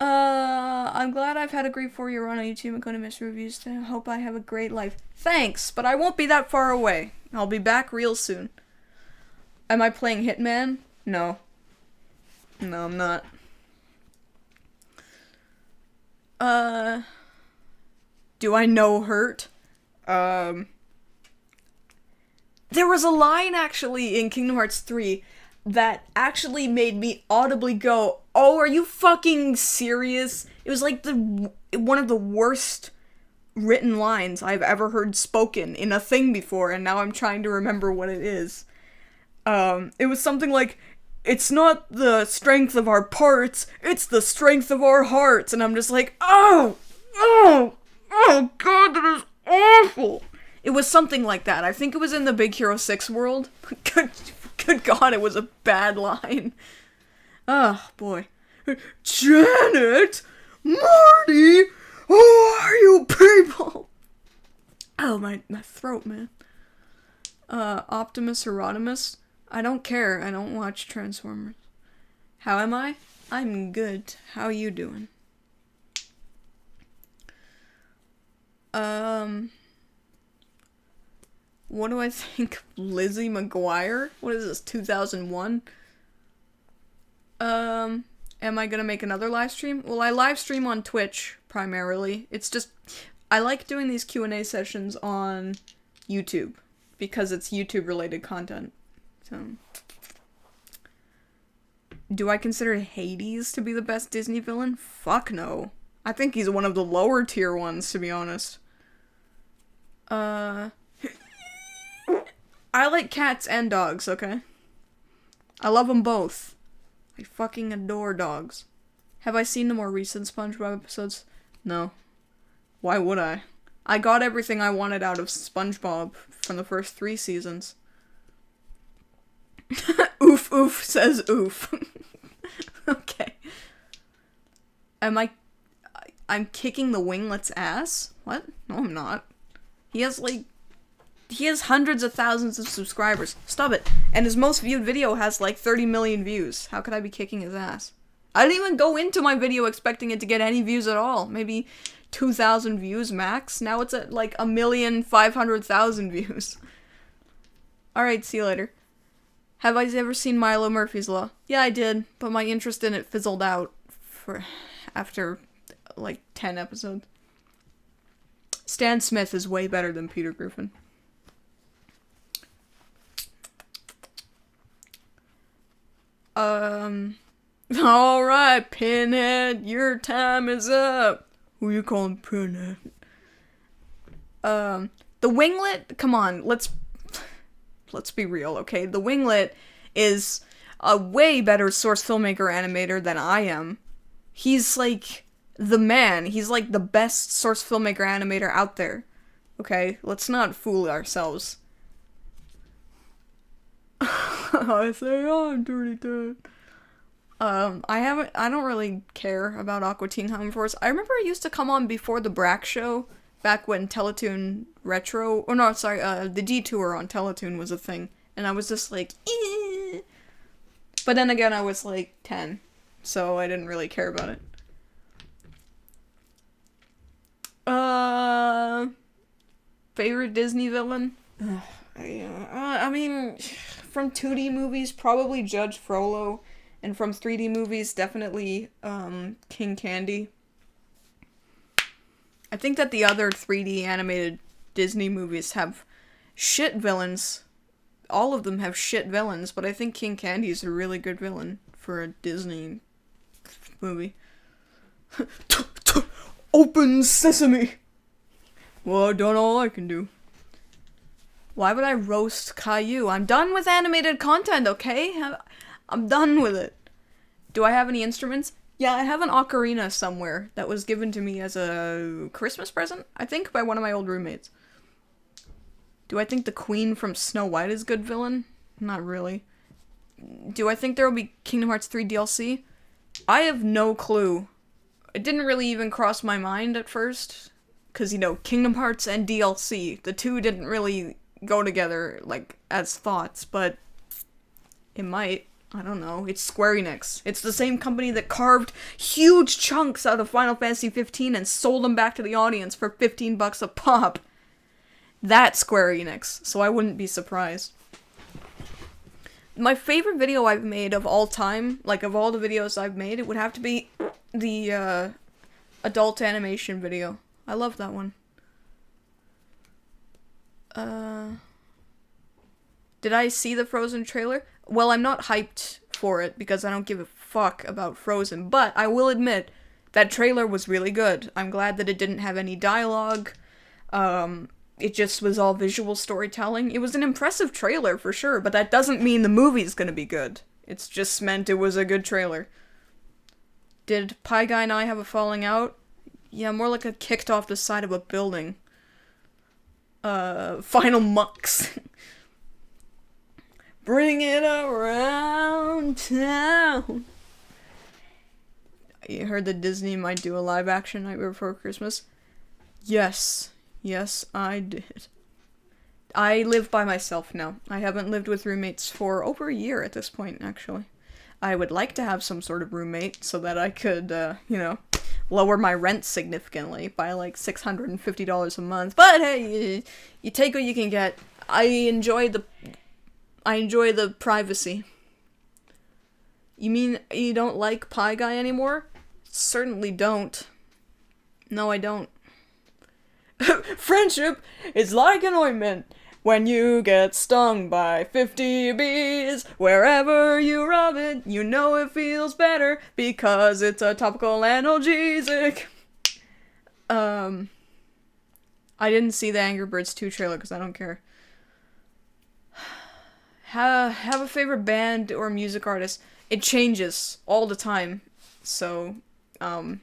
[SPEAKER 1] I'm glad I've had a great 4-year run on YouTube and going to miss reviews. I hope I have a great life. Thanks, but I won't be that far away. I'll be back real soon. Am I playing Hitman? No. No, I'm not. Do I know Hurt? There was a line, actually, in Kingdom Hearts 3 that actually made me audibly go, oh, are you fucking serious? It was like one of the worst written lines I've ever heard spoken in a thing before, and now I'm trying to remember what it is. It was something like, it's not the strength of our parts, it's the strength of our hearts, and I'm just like, oh god, that is awful! It was something like that. I think it was in the Big Hero 6 world. Good god, it was a bad line. Oh, boy. Janet! Marty! Who are you people? Oh, my throat, man. Optimus or Rodimus? I don't care. I don't watch Transformers. How am I? I'm good. How you doing? What do I think of Lizzie McGuire? What is this, 2001? Am I gonna make another live stream? Well, I live stream on Twitch, primarily. It's just, I like doing these Q&A sessions on YouTube because it's YouTube related content. So, do I consider Hades to be the best Disney villain? Fuck no. I think he's one of the lower tier ones, to be honest. I like cats and dogs, okay? I love them both. I fucking adore dogs. Have I seen the more recent SpongeBob episodes? No. Why would I? I got everything I wanted out of SpongeBob from the first 3 seasons. Oof, oof, says oof. Okay. I'm kicking the winglet's ass? What? No, I'm not. He has hundreds of thousands of subscribers. Stop it. And his most viewed video has like 30 million views. How could I be kicking his ass? I didn't even go into my video expecting it to get any views at all. Maybe 2,000 views max. Now it's at like 1,500,000 views. Alright, see you later. Have I ever seen Milo Murphy's Law? Yeah, I did, but my interest in it fizzled out after like 10 episodes. Stan Smith is way better than Peter Griffin. Alright, Pinhead, your time is up. Who you calling Pinhead? The Winglet, come on, let's be real, okay? The Winglet is a way better source filmmaker animator than I am. He's like the man. He's like the best source filmmaker animator out there. Okay, let's not fool ourselves. I say I'm Dirty Dad. I don't really care about Aqua Teen Hunger Force. I remember it used to come on before the Brack show, back when Teletoon Retro, the Detour on Teletoon was a thing, and I was just like, eh. But then again, I was like 10, so I didn't really care about it. Favorite Disney villain? I mean, from 2D movies, probably Judge Frollo, and from 3D movies, definitely, King Candy. I think that the other 3D animated Disney movies have shit villains. All of them have shit villains, but I think King Candy is a really good villain for a Disney movie. Open sesame! Well, I've done all I can do. Why would I roast Caillou? I'm done with animated content, okay? I'm done with it. Do I have any instruments? Yeah, I have an ocarina somewhere that was given to me as a Christmas present, I think, by one of my old roommates. Do I think the Queen from Snow White is a good villain? Not really. Do I think there will be Kingdom Hearts 3 DLC? I have no clue. It didn't really even cross my mind at first. Because, Kingdom Hearts and DLC, the two didn't really go together, as thoughts, but it might. I don't know. It's Square Enix. It's the same company that carved huge chunks out of Final Fantasy 15 and sold them back to the audience for $15 a pop. That's Square Enix, so I wouldn't be surprised. My favorite video I've made of all time, of all the videos I've made, it would have to be the adult animation video. I love that one. Did I see the Frozen trailer? Well, I'm not hyped for it because I don't give a fuck about Frozen, but I will admit that trailer was really good. I'm glad that it didn't have any dialogue. It just was all visual storytelling. It was an impressive trailer for sure, but that doesn't mean the movie's gonna be good. It's just meant it was a good trailer. Did Pie Guy and I have a falling out? Yeah, more like a kicked off the side of a building. Final Mux. Bring it around town. You heard that Disney might do a live action Nightmare Before Christmas? Yes. Yes, I did. I live by myself now. I haven't lived with roommates for over a year at this point, actually. I would like to have some sort of roommate so that I could, lower my rent significantly by $650 a month. But hey, you take what you can get. I enjoy the privacy. You mean you don't like Pie Guy anymore? Certainly don't. No, I don't. Friendship is like an ointment. When you get stung by 50 bees, wherever you rub it, you know it feels better because it's a topical analgesic. I didn't see the Angry Birds 2 trailer because I don't care. Have a favorite band or music artist. It changes all the time. So, I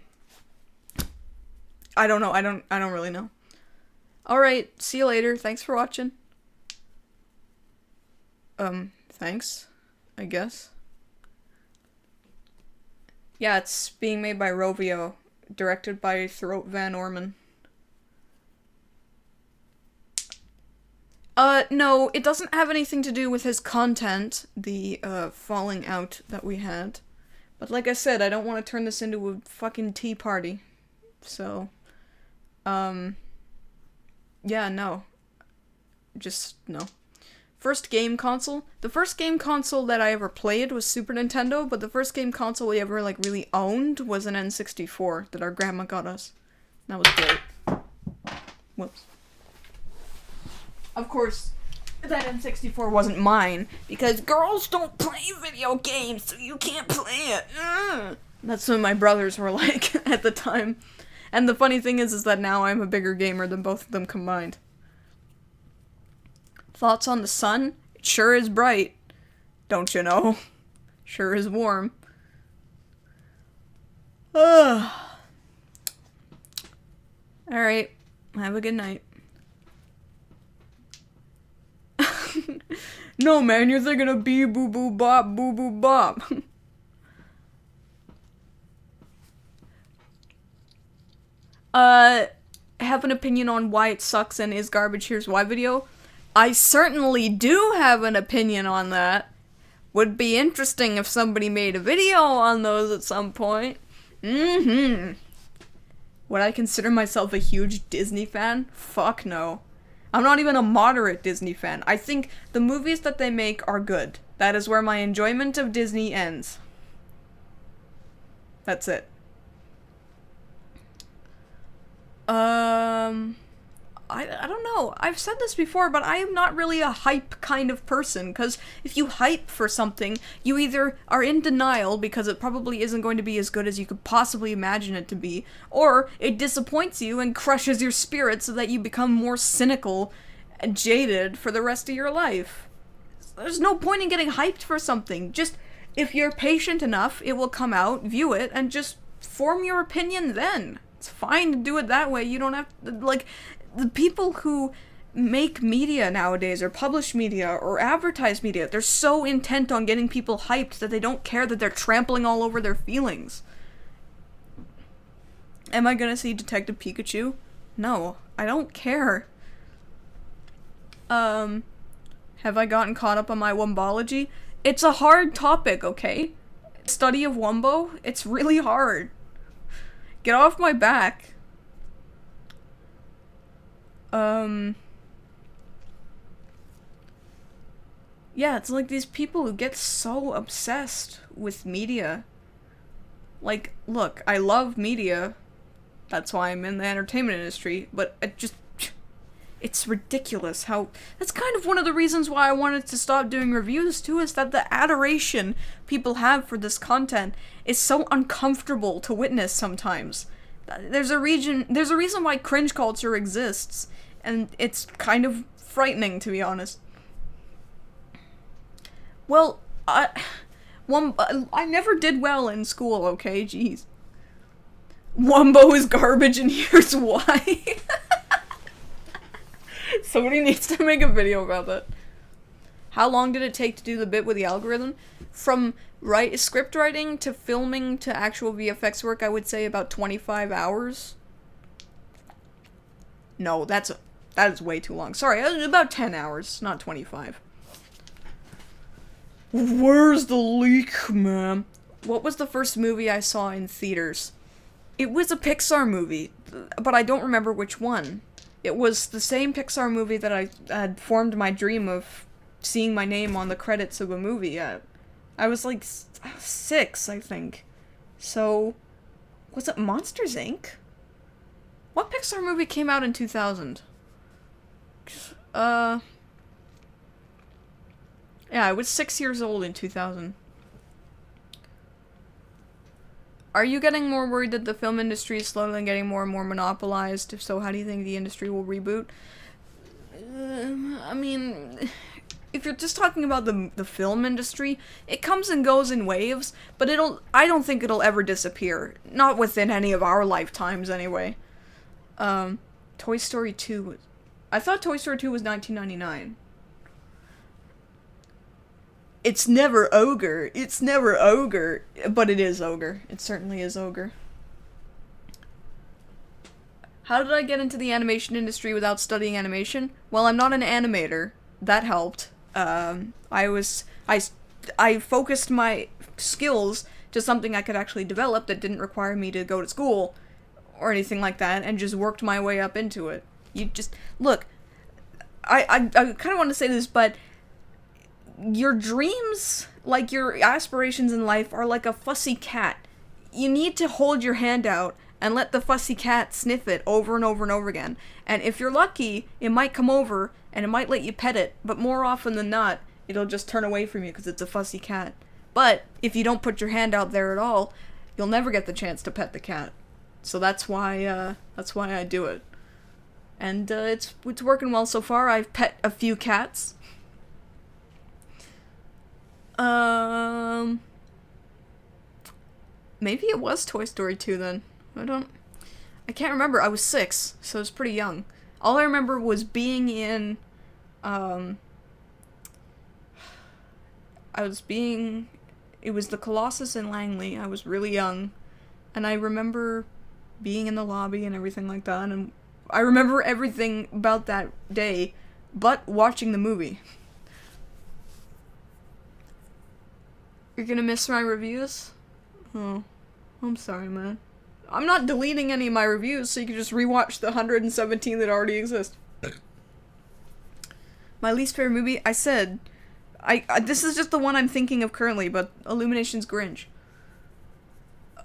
[SPEAKER 1] don't know. I don't really know. Alright, see you later. Thanks for watching. Thanks, I guess. Yeah, it's being made by Rovio, directed by Throat Van Orman. No, it doesn't have anything to do with his content, the, falling out that we had. But like I said, I don't want to turn this into a fucking tea party. So, yeah, no. Just, no. First game console? The first game console that I ever played was Super Nintendo, but the first game console we ever, like, really owned was an N64 that our grandma got us. That was great. Whoops. Of course, that N64 wasn't mine, because girls don't play video games, so you can't play it. That's what my brothers were like at the time. And the funny thing is that now I'm a bigger gamer than both of them combined. Thoughts on the sun? It sure is bright. Don't you know? Sure is warm. Alright. Have a good night. No, man, you're thinking of bee boo boo bop boo boo bop. Have an opinion on why it sucks and is garbage, here's why video? I certainly do have an opinion on that. Would be interesting if somebody made a video on those at some point. Would I consider myself a huge Disney fan? Fuck no. I'm not even a moderate Disney fan. I think the movies that they make are good. That is where my enjoyment of Disney ends. That's it. I don't know. I've said this before, but I am not really a hype kind of person, because if you hype for something, you either are in denial because it probably isn't going to be as good as you could possibly imagine it to be, or it disappoints you and crushes your spirit so that you become more cynical and jaded for the rest of your life. There's no point in getting hyped for something. Just, if you're patient enough, it will come out, view it, and just form your opinion then. It's fine to do it that way. You don't have to, like, the people who make media nowadays, or publish media, or advertise media, they're so intent on getting people hyped that they don't care that they're trampling all over their feelings. Am I gonna see Detective Pikachu? No, I don't care. Have I gotten caught up on my wombology? It's a hard topic, okay? Study of wombo? It's really hard. Get off my back. Yeah, it's like these people who get so obsessed with media. Like, look, I love media. That's why I'm in the entertainment industry, but it's ridiculous how... That's kind of one of the reasons why I wanted to stop doing reviews, too, is that the adoration people have for this content is so uncomfortable to witness sometimes. There's a reason why cringe culture exists, and it's kind of frightening, to be honest. Well, I never did well in school, okay? Jeez. Wumbo is garbage, and here's why. Somebody needs to make a video about that. How long did it take to do the bit with the algorithm? From script writing to filming to actual VFX work, I would say about 25 hours. No, that is way too long. Sorry, about 10 hours, not 25. Where's the leak, man? What was the first movie I saw in theaters? It was a Pixar movie, but I don't remember which one. It was the same Pixar movie that I had formed my dream of seeing my name on the credits of a movie at. I was like 6, I think. So, was it Monsters, Inc.? What Pixar movie came out in 2000? Yeah, I was 6 years old in 2000. Are you getting more worried that the film industry is slowly getting more and more monopolized? If so, how do you think the industry will reboot? I mean, if you're just talking about the film industry, it comes and goes in waves, but I don't think it'll ever disappear. Not within any of our lifetimes, anyway. Toy Story 2. I thought Toy Story 2 was 1999. It's never Ogre. It's never Ogre. But it is Ogre. It certainly is Ogre. How did I get into the animation industry without studying animation? Well, I'm not an animator. That helped. I focused my skills to something I could actually develop that didn't require me to go to school or anything like that, and just worked my way up into it. You just, look, I kind of want to say this, but your dreams, like your aspirations in life, are like a fussy cat. You need to hold your hand out and let the fussy cat sniff it over and over and over again. And if you're lucky, it might come over and it might let you pet it, but more often than not, it'll just turn away from you because it's a fussy cat. But if you don't put your hand out there at all, you'll never get the chance to pet the cat. So that's why I do it. And it's working well so far. I've pet a few cats. Maybe it was Toy Story 2 then. I can't remember. I was 6, so I was pretty young. All I remember was being in, it was the Colossus in Langley. I was really young, and I remember being in the lobby and everything like that, and I remember everything about that day, but watching the movie. You're gonna miss my reviews? Oh, I'm sorry, man. I'm not deleting any of my reviews, so you can just rewatch the 117 that already exist. My least favorite movie, I said, this is just the one I'm thinking of currently, but Illumination's Grinch.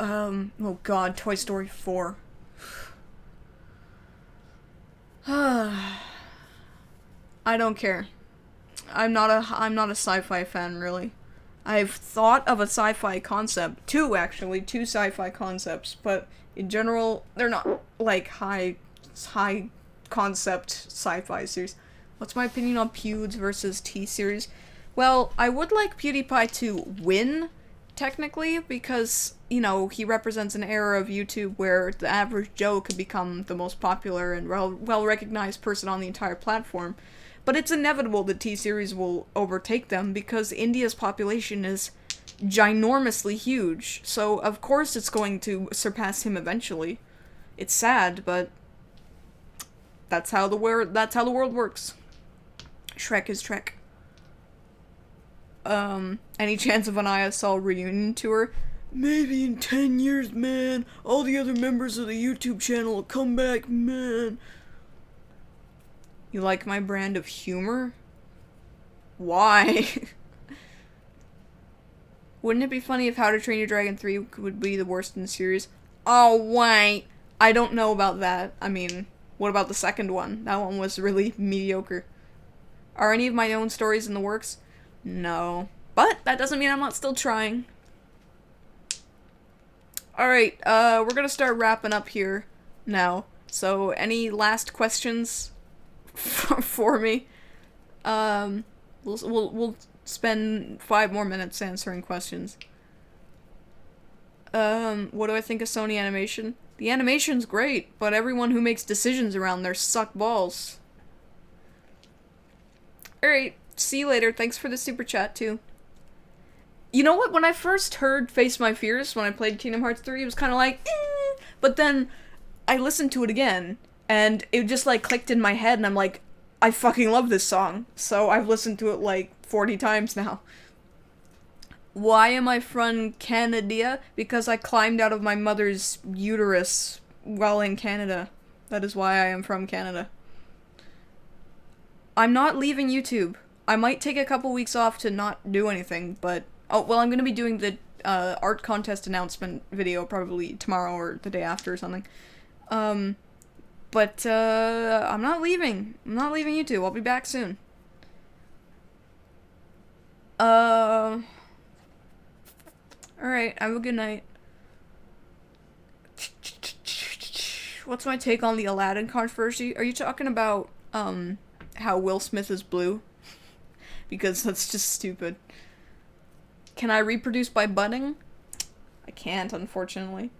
[SPEAKER 1] Oh god, Toy Story 4. I don't care. I'm not a sci-fi fan, really. I've thought of a sci-fi concept, two sci-fi concepts, but in general, they're not, like, high concept sci-fi series. What's my opinion on Pewds versus T-Series? Well, I would like PewDiePie to win, technically, because, you know, he represents an era of YouTube where the average Joe could become the most popular and well-recognized person on the entire platform. But it's inevitable that T-Series will overtake them because India's population is ginormously huge. So, of course it's going to surpass him eventually. It's sad, but that's how the world works. Shrek is Shrek. Any chance of an EyeofSol reunion tour? Maybe in 10 years, man. All the other members of the YouTube channel will come back, man. You like my brand of humor? Why? Wouldn't it be funny if How to Train Your Dragon 3 would be the worst in the series? Oh, wait. I don't know about that. I mean, what about the second one? That one was really mediocre. Are any of my own stories in the works? No. But that doesn't mean I'm not still trying. Alright, we're gonna start wrapping up here now. So, any last questions for me? We'll spend 5 more minutes answering questions. What do I think of Sony animation? The animation's great, but everyone who makes decisions around there suck balls. Alright, see you later. Thanks for the super chat, too. You know what? When I first heard Face My Fears, when I played Kingdom Hearts 3, it was kind of like, eh. But then I listened to it again, and it just, like, clicked in my head, and I'm like, I fucking love this song. So I've listened to it, like, 40 times now. Why am I from Canada? Because I climbed out of my mother's uterus while in Canada. That is why I am from Canada. I'm not leaving YouTube. I might take a couple weeks off to not do anything, but... Oh, well, I'm gonna be doing the art contest announcement video probably tomorrow or the day after or something. But, I'm not leaving. I'm not leaving YouTube. I'll be back soon. Alright, have a good night. What's my take on the Aladdin controversy? Are you talking about, how Will Smith is blue? Because that's just stupid. Can I reproduce by budding? I can't, unfortunately.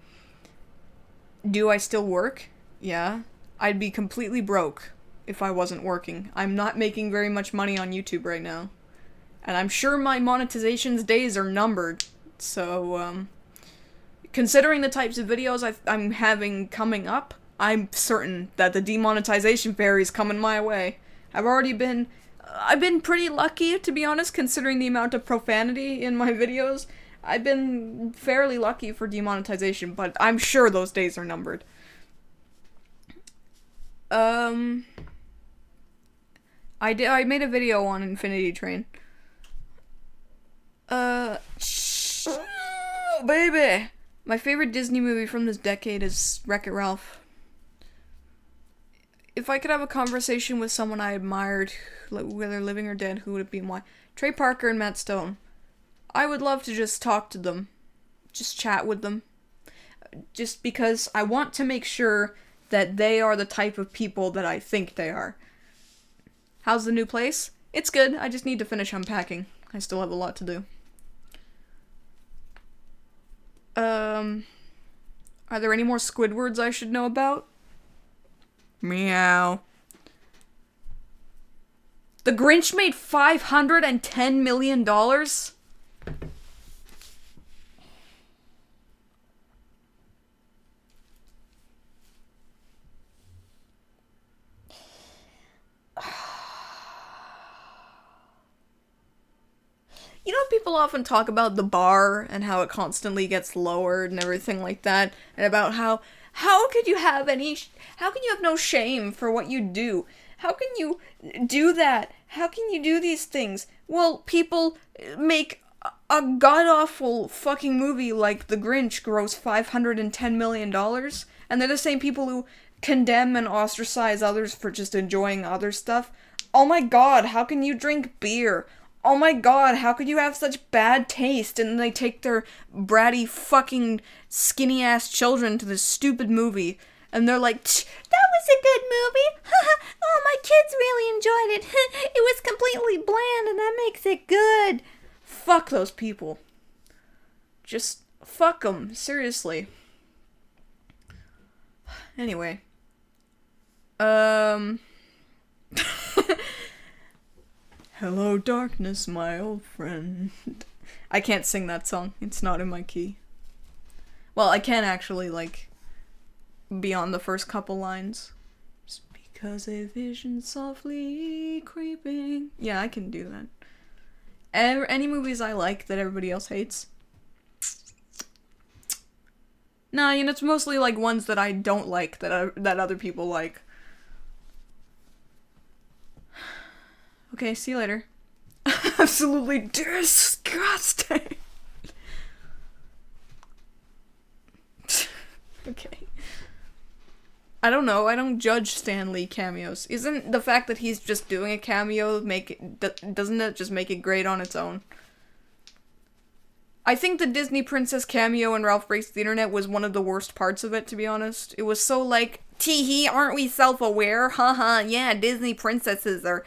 [SPEAKER 1] Do I still work? Yeah. I'd be completely broke if I wasn't working. I'm not making very much money on YouTube right now. And I'm sure my monetization's days are numbered. So, considering the types of videos I'm having coming up, I'm certain that the demonetization fairy's coming my way. I've been pretty lucky, to be honest, considering the amount of profanity in my videos. I've been fairly lucky for demonetization, but I'm sure those days are numbered. I made a video on Infinity Train. Baby! My favorite Disney movie from this decade is Wreck-It Ralph. If I could have a conversation with someone I admired, whether living or dead, who would it be and why? Trey Parker and Matt Stone. I would love to just talk to them. Just chat with them. Just because I want to make sure that they are the type of people that I think they are. How's the new place? It's good. I just need to finish unpacking. I still have a lot to do. Are there any more Squidwards I should know about? Meow. The Grinch made $510 million? You know, people often talk about the bar and how it constantly gets lowered and everything like that, and about how could you have no shame for what you do? How can you do that? How can you do these things? Well, people make a god-awful fucking movie like The Grinch gross $510 million, and they're the same people who condemn and ostracize others for just enjoying other stuff. Oh my god, how can you drink beer? Oh my god, how could you have such bad taste? And then they take their bratty fucking skinny-ass children to this stupid movie. And they're like, that was a good movie. Oh, my kids really enjoyed it. It was completely bland and that makes it good. Fuck those people. Just fuck them. Seriously. Anyway. Hello, darkness, my old friend. I can't sing that song. It's not in my key. Well, I can actually, like, beyond the first couple lines. Just because a vision softly creeping. Yeah, I can do that. Any movies I like that everybody else hates? Nah, you know, it's mostly, like, ones that I don't like that other people like. Okay, see you later. Absolutely disgusting. Okay. I don't know, I don't judge Stan Lee cameos. Isn't the fact that he's just doing a cameo doesn't it just make it great on its own? I think the Disney Princess cameo in Ralph Breaks the Internet was one of the worst parts of it, to be honest. It was so like, tee-hee, aren't we self-aware? Haha, yeah, Disney princesses are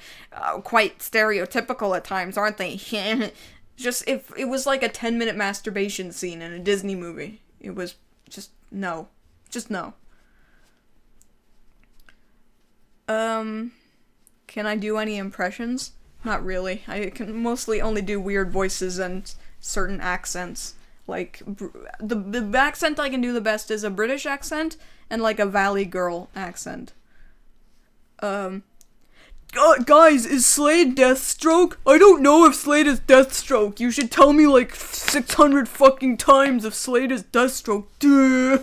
[SPEAKER 1] quite stereotypical at times, aren't they? Just, if it was like a 10-minute masturbation scene in a Disney movie. It was just, no. Just no. Can I do any impressions? Not really. I can mostly only do weird voices and certain accents. Like, the accent I can do the best is a British accent and, like, a Valley Girl accent. Guys, is Slade Deathstroke? I don't know if Slade is Deathstroke. You should tell me, like, 600 fucking times if Slade is Deathstroke. Duh.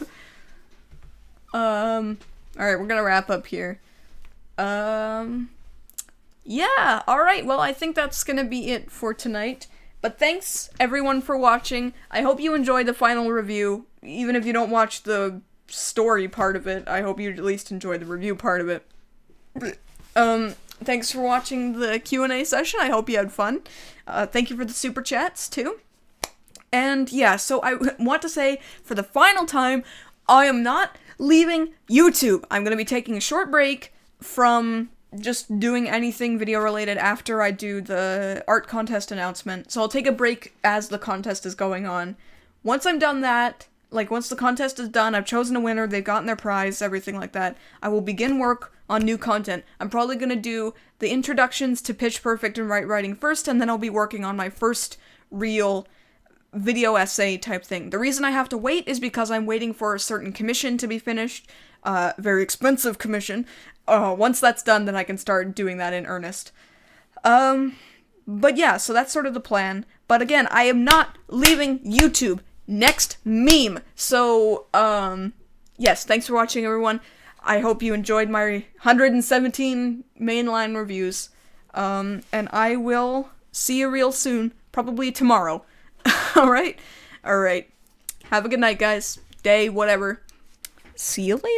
[SPEAKER 1] Alright, we're gonna wrap up here. Yeah, alright, well, I think that's gonna be it for tonight. But thanks, everyone, for watching. I hope you enjoyed the final review, even if you don't watch the story part of it. I hope you at least enjoy the review part of it. Thanks for watching the Q&A session. I hope you had fun. Thank you for the super chats, too. And yeah, so I want to say, for the final time, I am not leaving YouTube. I'm going to be taking a short break from just doing anything video related after I do the art contest announcement. So I'll take a break as the contest is going on. Once I'm done that, like once the contest is done, I've chosen a winner, they've gotten their prize, everything like that, I will begin work on new content. I'm probably going to do the introductions to Pitch Perfect and writing first, and then I'll be working on my first real video essay type thing. The reason I have to wait is because I'm waiting for a certain commission to be finished, very expensive commission. Once that's done, then I can start doing that in earnest. But yeah, so that's sort of the plan. But again, I am not leaving YouTube. Next meme. So, yes, thanks for watching, everyone. I hope you enjoyed my 117 mainline reviews. And I will see you real soon. Probably tomorrow. Alright? Alright. Have a good night, guys. Day, whatever. See you later.